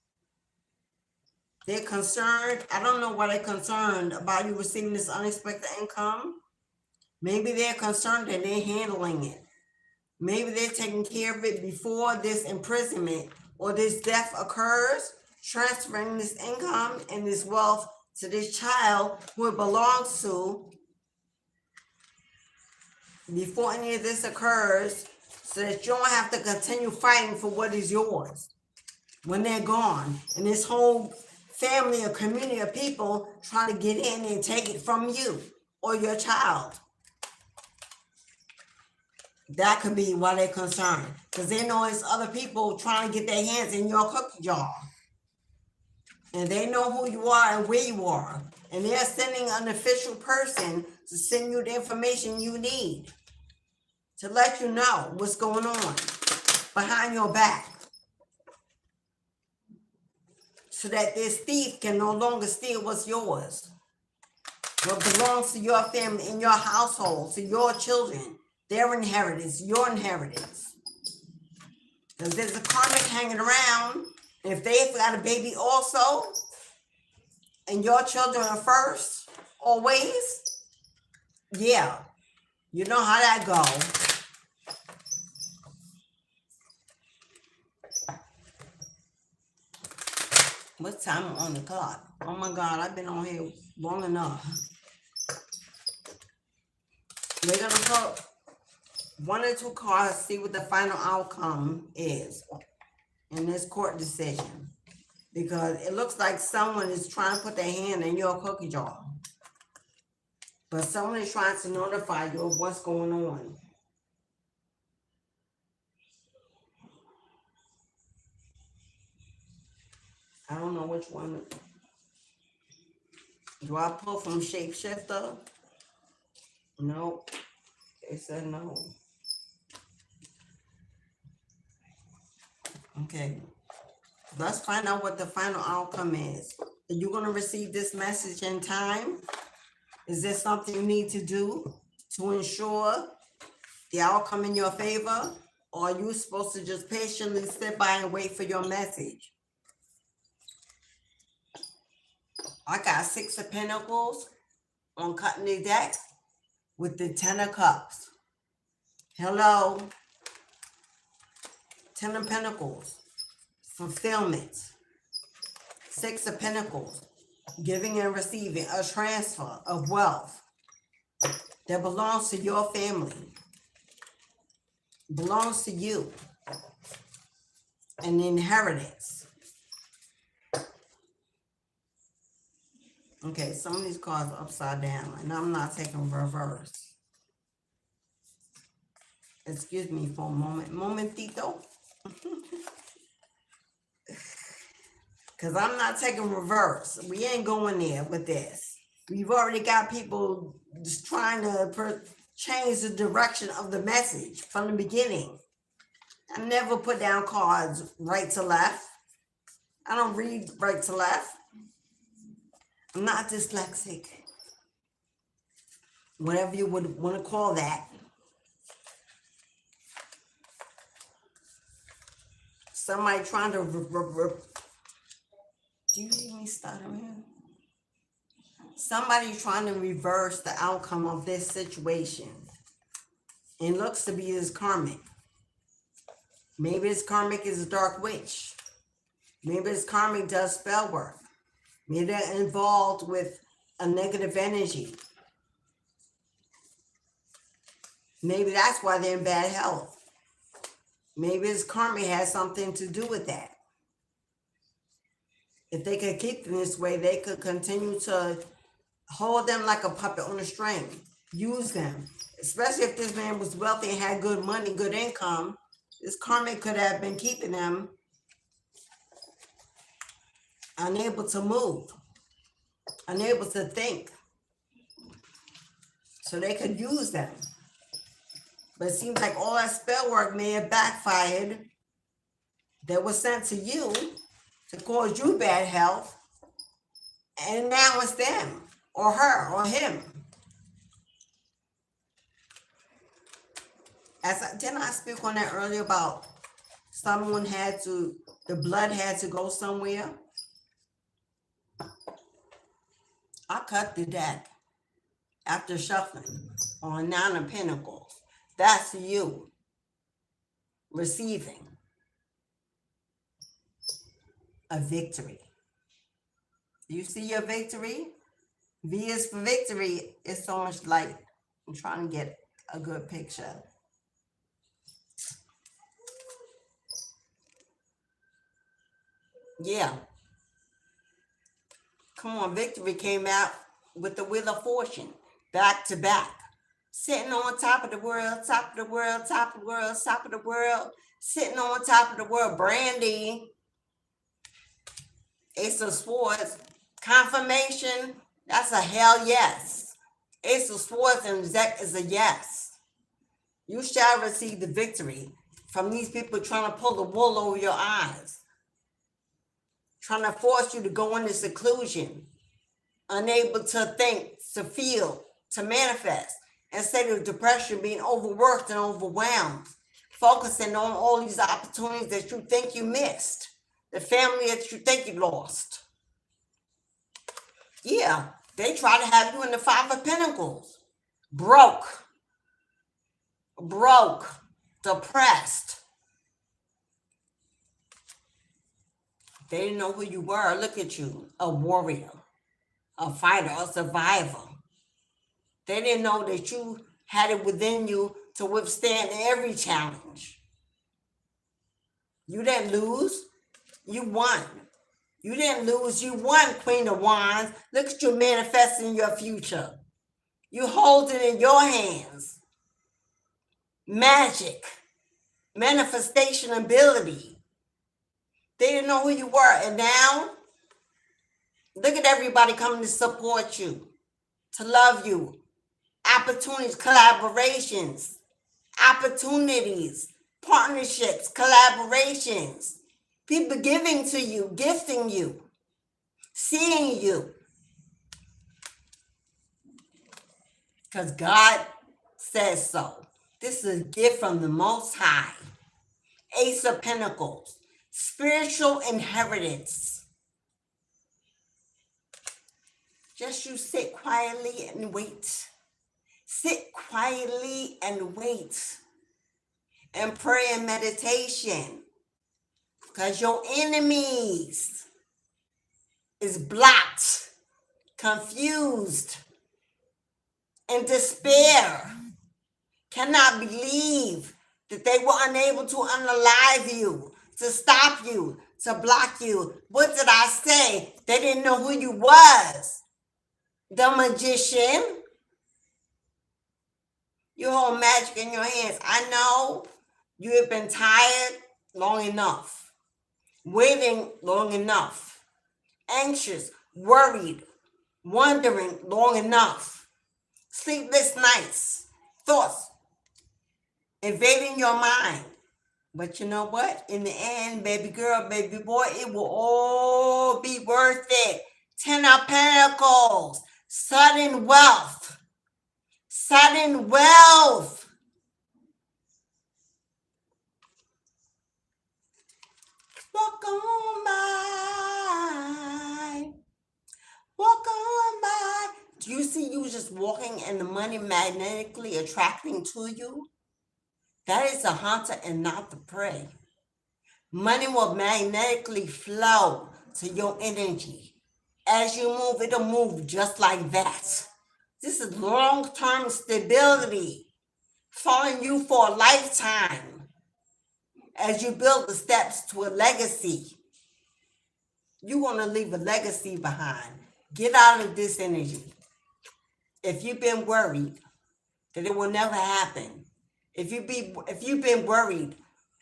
They're concerned. I don't know why they're concerned about you receiving this unexpected income. Maybe they're concerned that they're handling it. Maybe they're taking care of it before this imprisonment or this death occurs, transferring this income and this wealth to this child who it belongs to before any of this occurs, so that you don't have to continue fighting for what is yours when they're gone. And this whole family or community of people trying to get in and take it from you or your child. That could be why they're concerned, because they know it's other people trying to get their hands in your cookie jar. And they know who you are and where you are. And they're sending an official person to send you the information you need to let you know what's going on behind your back, so that this thief can no longer steal what's yours, what belongs to your family, in your household, to your children, their inheritance, your inheritance. Because there's a karmic hanging around. And if they've got a baby also, and your children are first, always, yeah, you know how that goes. What time on the clock? Oh my God, I've been on here long enough. We're going to put 1 or 2 cards, see what the final outcome is in this court decision. Because it looks like someone is trying to put their hand in your cookie jar. But someone is trying to notify you of what's going on. I don't know which one. Do I pull from Shapeshifter? No. It said no. Okay. Let's find out what the final outcome is. Are you going to receive this message in time? Is there something you need to do to ensure the outcome in your favor? Or are you supposed to just patiently sit by and wait for your message? I got 6 of Pentacles on cutting the deck with the 10 of Cups. Hello. 10 of Pentacles. Fulfillment. 6 of Pentacles. Giving and receiving. A transfer of wealth that belongs to your family. Belongs to you. An inheritance. Okay, some of these cards are upside down, and I'm not taking reverse. Excuse me for a moment. Momentito. Because I'm not taking reverse. We ain't going there with this. We've already got people just trying to change the direction of the message from the beginning. I never put down cards right to left. I don't read right to left. I'm not dyslexic. Whatever you would want to call that. Somebody trying to... Do you hear me stuttering? Somebody trying to reverse the outcome of this situation. It looks to be this karmic. Maybe this karmic is a dark witch. Maybe this karmic does spell work. Maybe they're involved with a negative energy. Maybe that's why they're in bad health. Maybe this karmic has something to do with that. If they could keep them this way, they could continue to hold them like a puppet on a string. use them. Especially if this man was wealthy and had good money, good income. This karmic could have been keeping them unable to move, unable to think. So they could use them. But it seems like all that spell work may have backfired. That was sent to you to cause you bad health. And now it's them, or her, or him. Didn't I speak on that earlier about someone had to, the blood had to go somewhere? I cut the deck after shuffling on 9 of Pentacles. That's you receiving a victory. You see your victory? V is for victory. It's so much light. I'm trying to get a good picture. Yeah. Come on, victory came out with the Wheel of Fortune, back to back. Sitting on top of the world, top of the world, top of the world, top of the world. Sitting on top of the world, Brandy. Ace of Swords, confirmation, that's a hell yes. Ace of Swords and Zek is a yes. You shall receive the victory from these people trying to pull the wool over your eyes. Trying to force you to go into seclusion. Unable to think, to feel, to manifest. Instead of depression, being overworked and overwhelmed. Focusing on all these opportunities that you think you missed. The family that you think you lost. Yeah, they try to have you in the 5 of Pentacles. Broke, depressed. They didn't know who you were. Look at you, a warrior, a fighter, a survivor. They didn't know that you had it within you to withstand every challenge. You didn't lose. You won. You didn't lose. You won, Queen of Wands. Look at you manifesting your future. You hold it in your hands. Magic. Manifestation ability. They didn't know who you were. And now, look at everybody coming to support you, to love you. Opportunities, collaborations, opportunities, partnerships, collaborations. People giving to you, gifting you, seeing you. Because God says so. This is a gift from the Most High. Ace of Pentacles. Spiritual inheritance. Just you sit quietly and wait. Sit quietly and wait. And pray and meditation. Because your enemies is blocked, confused, in despair. Cannot believe that they were unable to unalive you, to stop you, to block you. What did I say? They didn't know who you was. The magician. You hold magic in your hands. I know you have been tired long enough. Waiting long enough. Anxious, worried, wondering long enough. Sleepless nights, thoughts invading your mind. But you know what? In the end, baby girl, baby boy, it will all be worth it. 10 of Pentacles, sudden wealth. Sudden wealth. Walk on by. Walk on by. Do you see you just walking and the money magnetically attracting to you? That is the hunter and not the prey. Money will magnetically flow to your energy. As you move, it'll move just like that. This is long-term stability, following you for a lifetime as you build the steps to a legacy. You want to leave a legacy behind. Get out of this energy. If you've been worried, that it will never happen. If you've been worried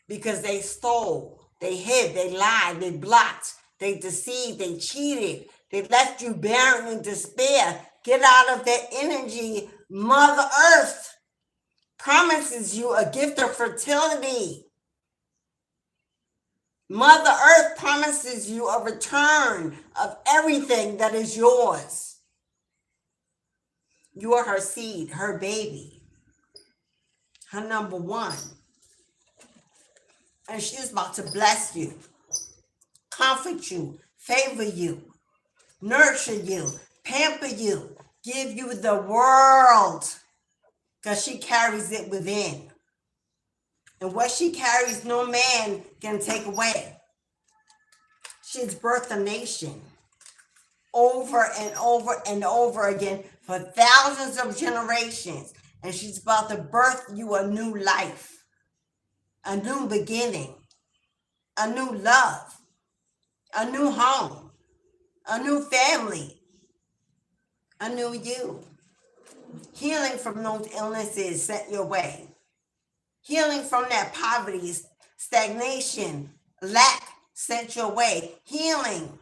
because they stole, they hid, they lied, they blocked, they deceived, they cheated, they left you barren in despair, get out of that energy. Mother Earth promises you a gift of fertility. Mother Earth promises you a return of everything that is yours. You are her seed, her baby, her number one. And she's about to bless you, comfort you, favor you, nurture you, pamper you, give you the world, because she carries it within. And what she carries, no man can take away. She's birthed a nation over and over and over again for thousands of generations. And she's about to birth you a new life, a new beginning, a new love, a new home, a new family, a new you. Healing from those illnesses sent your way. Healing from that poverty, stagnation, lack sent your way. Healing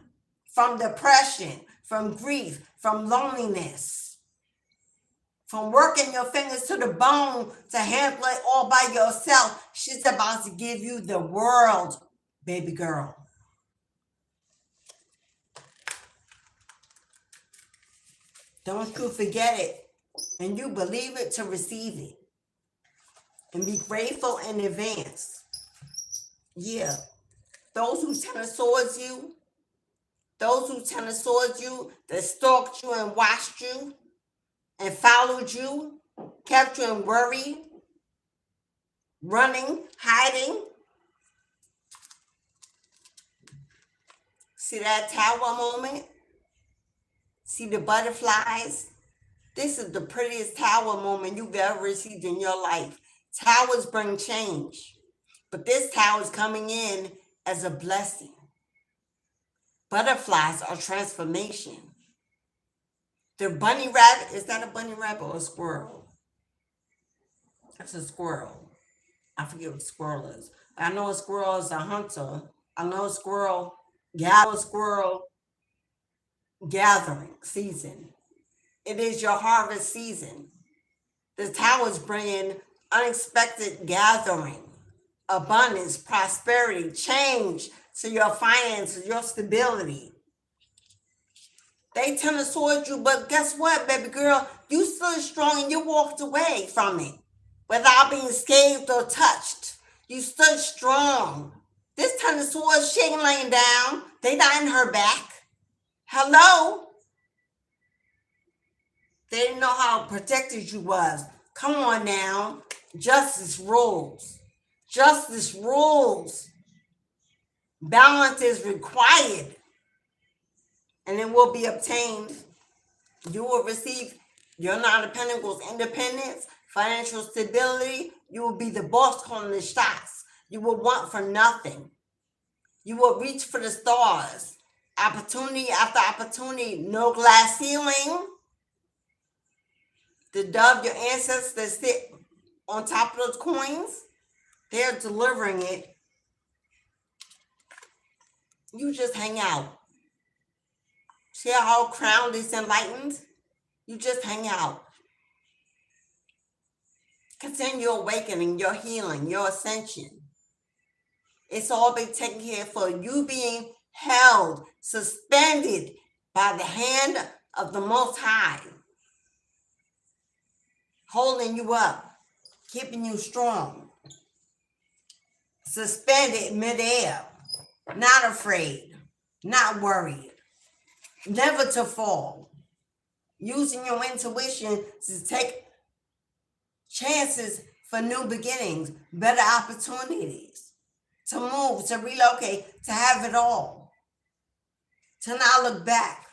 from depression, from grief, from loneliness, from working your fingers to the bone to handle it all by yourself. She's about to give you the world, baby girl. Don't you forget it, and you believe it to receive it. And be grateful in advance. Yeah. Those who tenor swords you, that stalked you and watched you and followed you, kept you in worry, running, hiding. See that tower moment? See the butterflies? This is the prettiest tower moment you've ever received in your life. Towers bring change, but this tower is coming in as a blessing. Butterflies are transformation. The bunny rabbit, is that a bunny rabbit or a squirrel? That's a squirrel. I forget what a squirrel is. I know a squirrel is a hunter. I know a squirrel gathering season. It is your harvest season. The towers bring in unexpected gathering, abundance, prosperity, change to your finances, your stability. They tend to sword you, but guess what, baby girl? You stood strong and you walked away from it without being scathed or touched. You stood strong. This time the sword, she ain't laying down. They not in her back. Hello? They didn't know how protected you was. Come on now. Justice rules. Justice rules. Balance is required. And it will be obtained. You will receive your Nine of Pentacles independence, financial stability. You will be the boss calling the shots. You will want for nothing. You will reach for the stars. Opportunity after opportunity. No glass ceiling. The dove, your ancestors that sit on top of those coins, they're delivering it. You just hang out. See how crowned is enlightened? You just hang out. Continue your awakening, your healing, your ascension. It's all been taken care for you being held, suspended by the hand of the Most High. Holding you up, keeping you strong. Suspended midair, not afraid, not worried, never to fall. Using your intuition to take chances for new beginnings, better opportunities, to move, to relocate, to have it all, to not look back,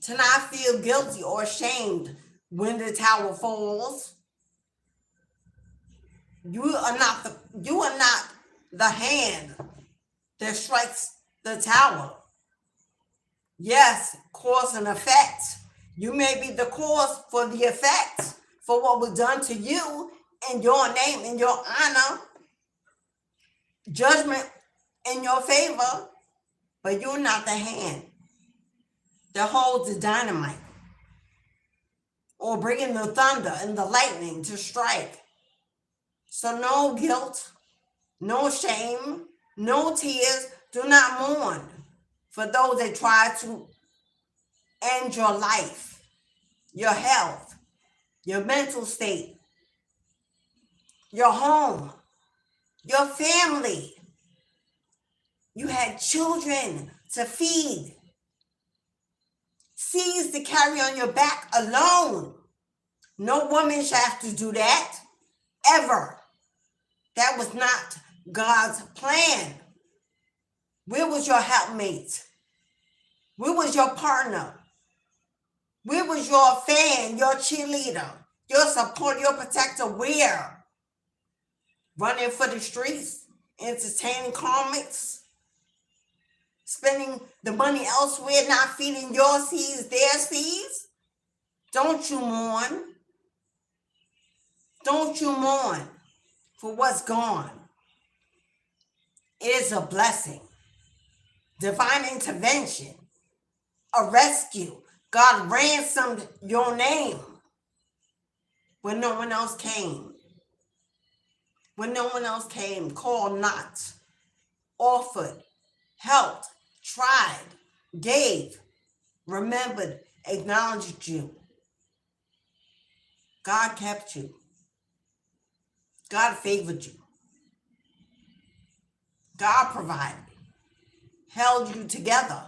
to not feel guilty or ashamed when the tower falls. You are not the hand that strikes the tower. Yes, cause and effect. You may be the cause for the effect, for what was done to you in your name, in your honor, judgment in your favor, but you're not the hand that holds the dynamite or bringing the thunder and the lightning to strike. So no guilt, no shame, no tears. Do not mourn for those that try to end your life, your health, your mental state, your home, your family. You had children to feed, seeds to carry on your back alone. No woman should have to do that, ever. That was not God's plan. Where was your helpmate? Where was your partner? Where was your fan, your cheerleader, your support, your protector? Where? Running for the streets, entertaining comics, spending the money elsewhere, not feeding your seeds, their seeds? Don't you mourn. Don't you mourn for what's gone. It is a blessing, divine intervention, a rescue. God ransomed your name when no one else came. When no one else came, called not, offered, helped, tried, gave, remembered, acknowledged you. God kept you. God favored you. God provided, held you together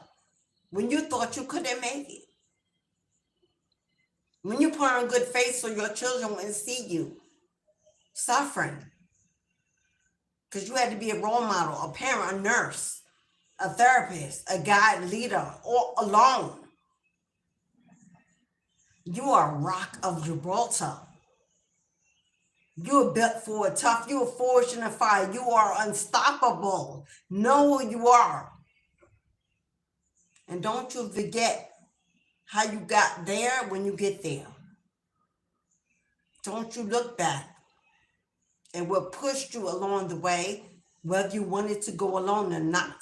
when you thought you couldn't make it. When you put on a good face so your children wouldn't see you suffering, because you had to be a role model, a parent, a nurse, a therapist, a guide, leader, all alone. You are a rock of Gibraltar. You are built for it, tough. You are forged in the fire. You are unstoppable. Know who you are. And don't you forget how you got there when you get there. Don't you look back and what pushed you along the way, whether you wanted to go alone or not.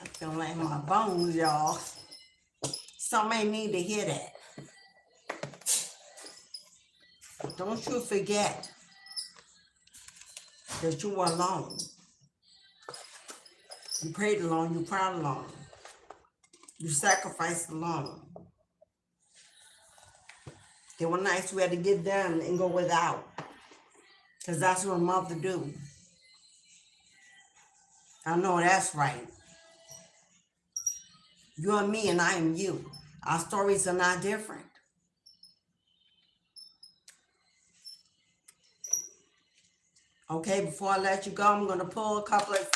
I feel like my bones, y'all. Somebody need to hear that. Don't you forget that you were alone. You prayed alone, you cried alone. You sacrificed alone. There were nights we had to get them and go without. Because that's what a mother do. I know that's right. You are me and I am you. Our stories are not different. Okay, before I let you go, I'm going to pull a couple of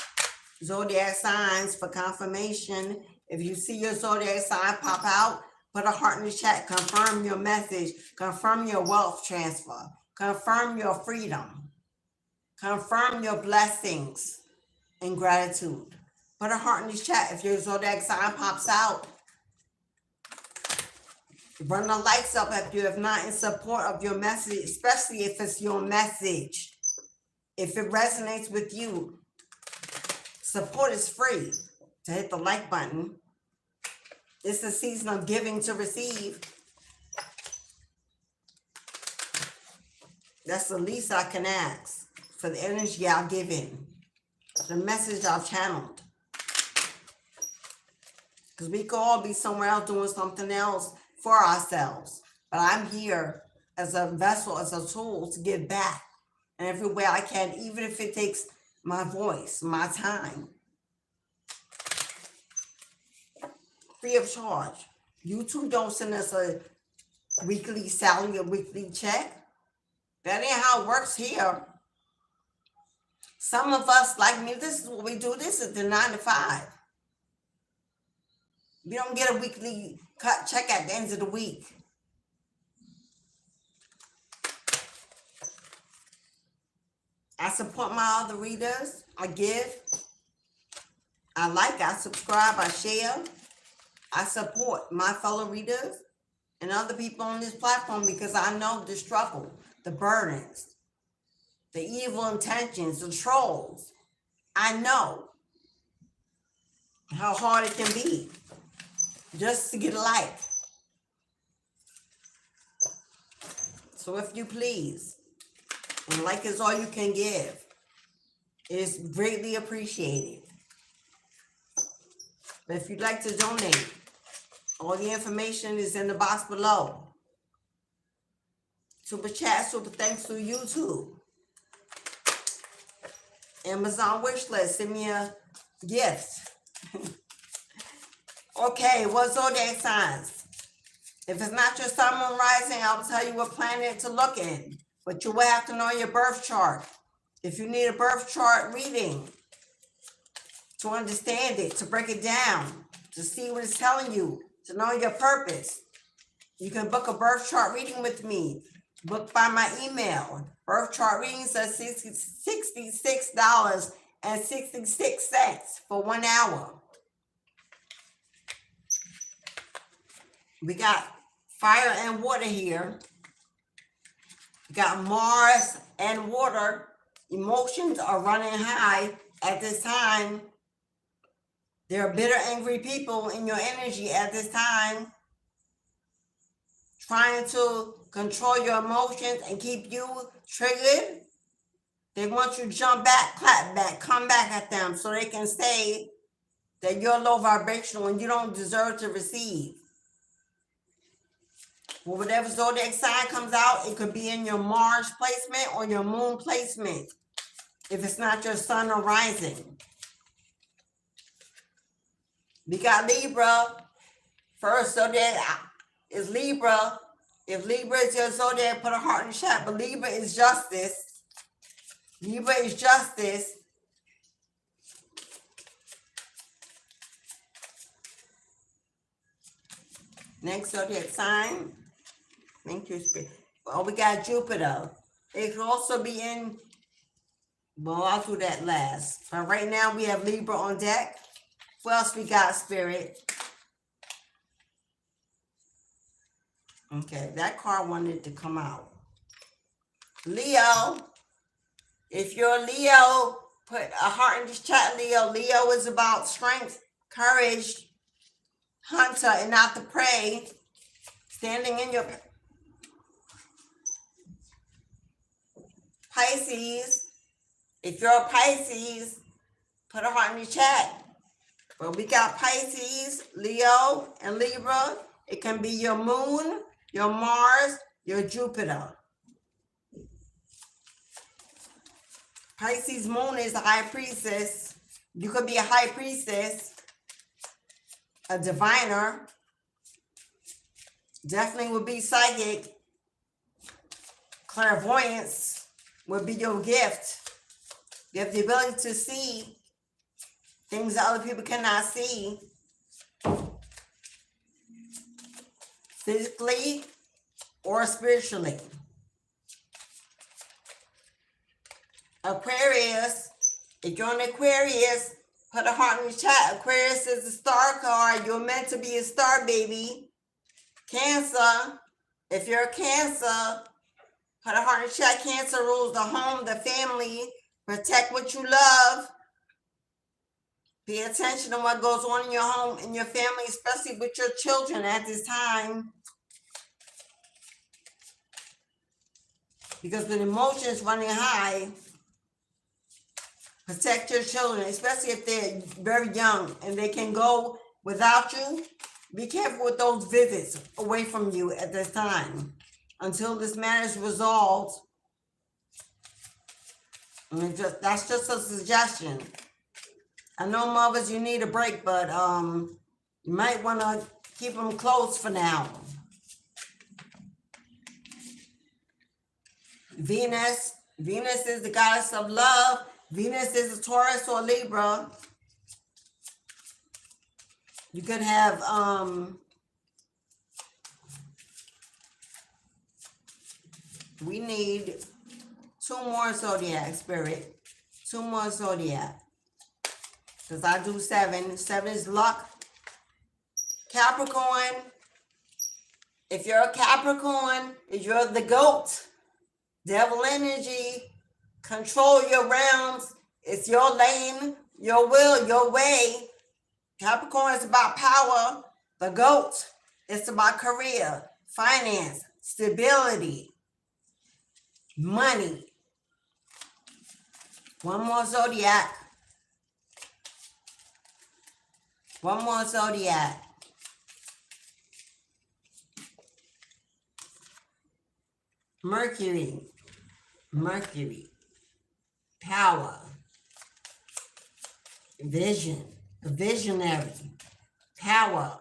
zodiac signs for confirmation. If you see your zodiac sign pop out, put a heart in the chat. Confirm your message. Confirm your wealth transfer. Confirm your freedom. Confirm your blessings and gratitude. Put a heart in the chat if your zodiac sign pops out. Burn the lights up if you have not in support of your message, especially if it's your message. If it resonates with you, support is free. To hit the like button. It's a season of giving to receive. That's the least I can ask for the energy I've given, the message I've channeled. Because we could all be somewhere else doing something else for ourselves. But I'm here as a vessel, as a tool to give back in every way I can, even if it takes my voice, my time. Free of charge. YouTube don't send us a weekly salary, a weekly check. That ain't how it works here. Some of us, like me, this is what we do. This is the 9 to 5. We don't get a weekly cut check at the end of the week. I support my other readers. I give. I like, I subscribe, I share. I support my fellow readers and other people on this platform because I know the struggle, the burdens, the evil intentions, the trolls. I know how hard it can be just to get a life. So if you please, and like is all you can give, it's greatly appreciated. But if you'd like to donate, all the information is in the box below. Super chat, super thanks to YouTube. Amazon wish list, send me a gift. Okay, what zodiac signs? If it's not your sun, moon, rising, I'll tell you what planet to look in. But you will have to know your birth chart. If you need a birth chart reading to understand it, to break it down, to see what it's telling you, to know your purpose, you can book a birth chart reading with me. Book by my email. Birth chart readings are $66.66 for 1 hour. We got fire and water here. We got Mars and water. Emotions are running high at this time. There are bitter, angry people in your energy at this time, trying to control your emotions and keep you triggered. They want you to jump back, clap back, come back at them so they can say that you're low vibrational and you don't deserve to receive. Well, whatever zodiac sign comes out, it could be in your Mars placement or your moon placement, if it's not your sun or rising. We got Libra. First zodiac is Libra. If Libra is your zodiac, put a heart in the chat. But Libra is justice. Libra is justice. Next zodiac sign. Thank you, Spirit. Oh, we got Jupiter. It could also be in, well, I'll do that last. But right now we have Libra on deck. What else we got, Spirit? Okay, that card wanted to come out. Leo. If you're Leo, put a heart in this chat, Leo. Leo is about strength, courage, hunter and not the prey. Standing in your Pisces. If you're a Pisces, put a heart in the chat. But we got Pisces, Leo, and Libra. It can be your moon, your Mars, your Jupiter. Pisces moon is a high priestess. You could be a high priestess, a diviner. Definitely would be psychic. Clairvoyance would be your gift. You have the ability to see things that other people cannot see. Physically or spiritually. Aquarius, if you're an Aquarius, put a heart in the chat. Aquarius is a star card. You're meant to be a star, baby. Cancer, if you're a Cancer, put a heart in the chat. Cancer rules the home, the family. Protect what you love. Pay attention to what goes on in your home, in your family, especially with your children at this time. Because when emotions running high, protect your children, especially if they're very young and they can go without you. Be careful with those visits away from you at this time until this matter is resolved. That's just a suggestion. I know mothers, you need a break, but you might want to keep them close for now. Venus. Venus is the goddess of love. Venus is a Taurus or Libra. You could have we need 2 more zodiac, Spirit. 2 more zodiac. Because I do 7. 7 is luck. Capricorn, if you're a Capricorn, if you're the goat, devil energy, control your realms. It's your lane, your will, your way. Capricorn is about power. The goat, it's about career, finance, stability, money. One more zodiac. One more zodiac. Mercury. Mercury. Power. Vision. The visionary. Power.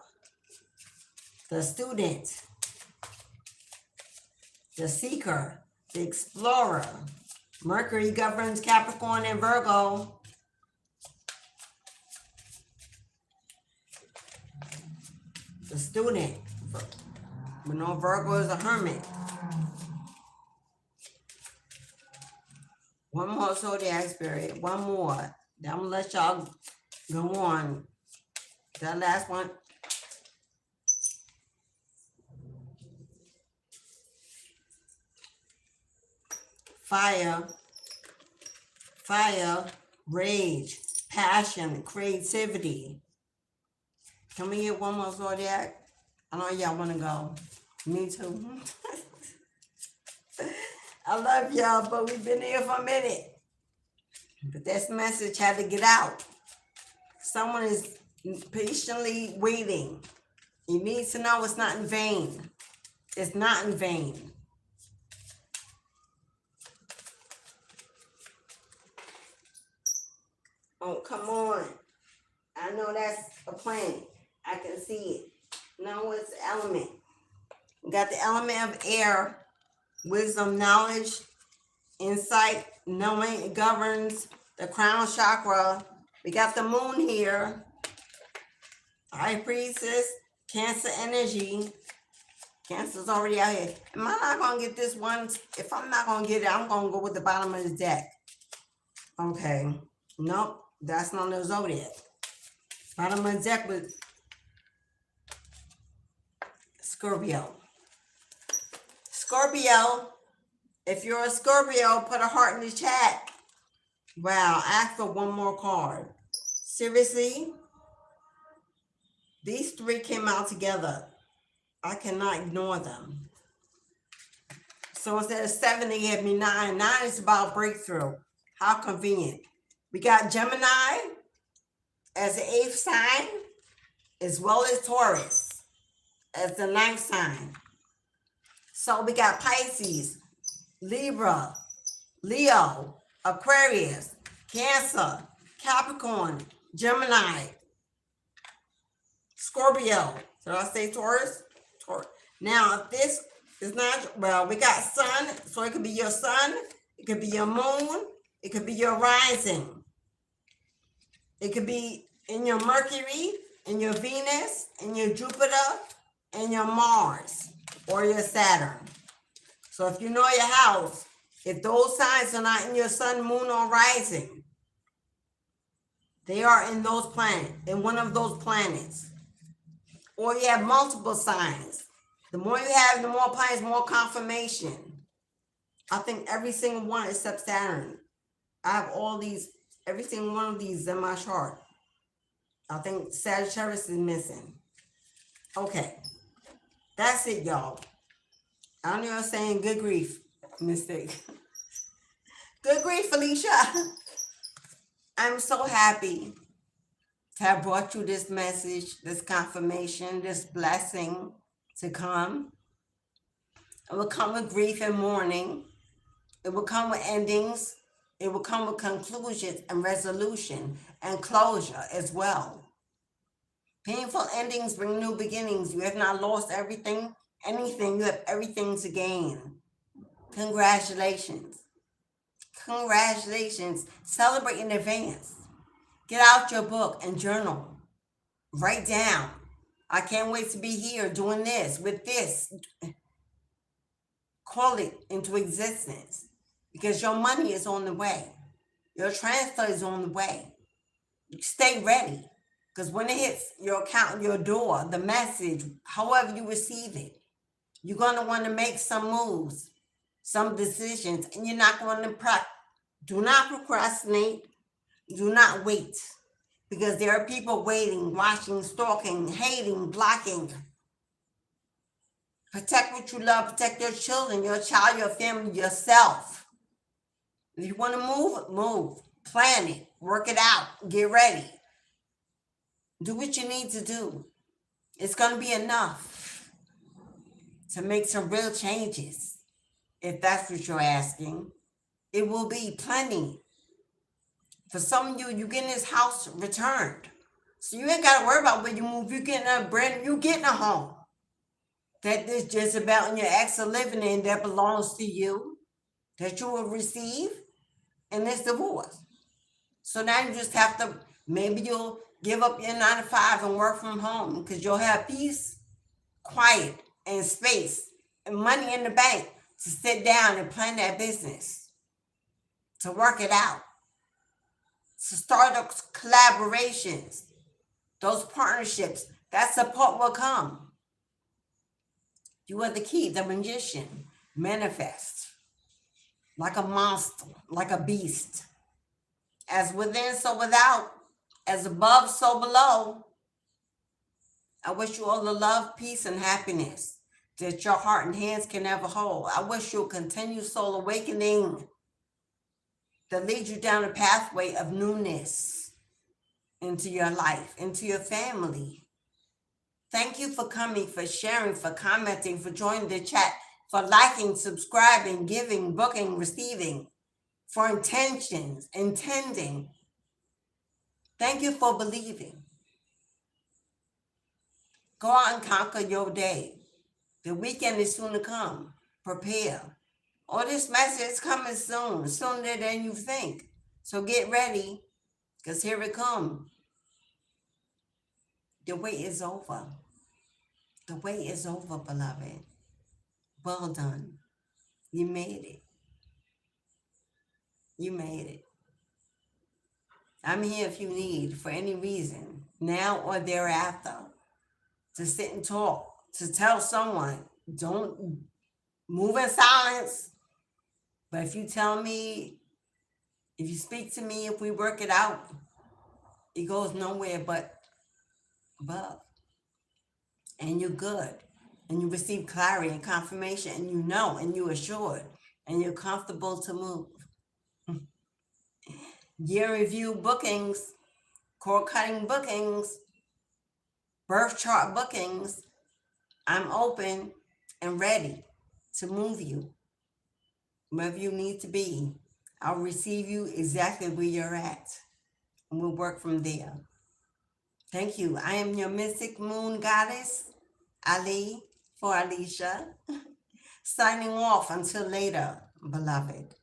The student. The seeker. The explorer. Mercury governs Capricorn and Virgo. The student. We know Virgo is a hermit. One more zodiac spirit. One more. Then I'm going to let y'all go on. That last one. Fire. Fire. Rage. Passion. Creativity. Can we get one more zodiac? I know y'all want to go. Me too. I love y'all, but we've been here for a minute. But this message had to get out. Someone is patiently waiting. You need to know it's not in vain. It's not in vain. Oh, come on. I know that's a planet. I can see it. No, it's the element. We got the element of air. Wisdom, knowledge, insight, knowing. It governs the crown chakra. We got the moon here. High priestess, Cancer energy. Cancer's already out here. Am I not going to get this one? If I'm not going to get it, I'm going to go with the bottom of the deck. Okay. Nope. That's not the zodiac. Bottom of the deck with Scorpio. Scorpio, if you're a Scorpio, put a heart in the chat. Wow, ask for one more card. Seriously? These three came out together. I cannot ignore them. So instead of 7, they gave me 9. 9 is about breakthrough. How convenient. We got Gemini as the 8th sign, as well as Taurus as the 9th sign. So we got Pisces, Libra, Leo, Aquarius, Cancer, Capricorn, Gemini, Scorpio. Did I say Taurus? Taurus. Now, this is not, well, we got sun, so it could be your sun, it could be your moon, it could be your rising. It could be in your Mercury, in your Venus, in your Jupiter, and your Mars, or your Saturn. So if you know your house, if those signs are not in your sun, moon, or rising, they are in those planets, in one of those planets. Or you have multiple signs. The more you have, the more planets, more confirmation. I think every single one except Saturn. I have all these, every single one of these in my chart. I think Sagittarius is missing. Okay. That's it, y'all. I know you're saying good grief. Mistake. Good grief, Felicia. I'm so happy to have brought you this message, this confirmation, this blessing to come. It will come with grief and mourning. It will come with endings. It will come with conclusions and resolution and closure as well. Painful endings bring new beginnings. You have not lost everything, anything. You have everything to gain. Congratulations. Congratulations. Celebrate in advance. Get out your book and journal. Write down. I can't wait to be here doing this, with this. Call it into existence. Because your money is on the way. Your transfer is on the way. Stay ready. Because when it hits your account, your door, the message, however you receive it, you're going to want to make some moves, some decisions, and you're not going to do not procrastinate. Do not wait, because there are people waiting, watching, stalking, hating, blocking. Protect what you love. Protect your children, your child, your family, yourself. If you want to move, move. Plan it. Work it out. Get ready. Do what you need to do. It's going to be enough to make some real changes. If that's what you're asking, it will be plenty. For some of you, you getting this house returned. So you ain't got to worry about when you move. You're getting you're getting a home that this Jezebel and your ex are living in that belongs to you, that you will receive in this divorce. So now you just have to, maybe you'll give up your 9 to 5 and work from home, because you'll have peace, quiet, and space, and money in the bank to sit down and plan that business, to work it out, to start those collaborations, those partnerships. That support will come. You are the key, the magician. Manifest like a monster, like a beast. As within, so without. As above, so below. I wish you all the love, peace, and happiness that your heart and hands can ever hold. I wish you a continued soul awakening that leads you down a pathway of newness into your life, into your family. Thank you for coming, for sharing, for commenting, for joining the chat, for liking, subscribing, giving, booking, receiving, for intentions, intending. Thank you for believing. Go out and conquer your day. The weekend is soon to come. Prepare. All this message is coming soon, sooner than you think. So get ready, because here it comes. The wait is over. The wait is over, beloved. Well done. You made it. You made it. I'm here if you need, for any reason, now or thereafter, to sit and talk, to tell someone, don't move in silence. But if you tell me, if you speak to me, if we work it out, it goes nowhere but above. And you're good. And you receive clarity and confirmation, and you know, and you're assured, and you're comfortable to move. Year review bookings, cord cutting bookings, birth chart bookings. I'm open and ready to move you wherever you need to be. I'll receive you exactly where you're at, and we'll work from there. Thank you. I am your mystic moon goddess, Ali, for Alicia. Signing off until later, beloved.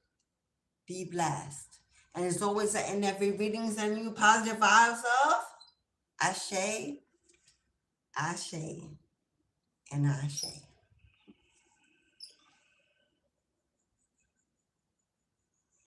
Be blessed. And as always, I end every readings and you positive vibes of Ashe, Ashe, and Ashe.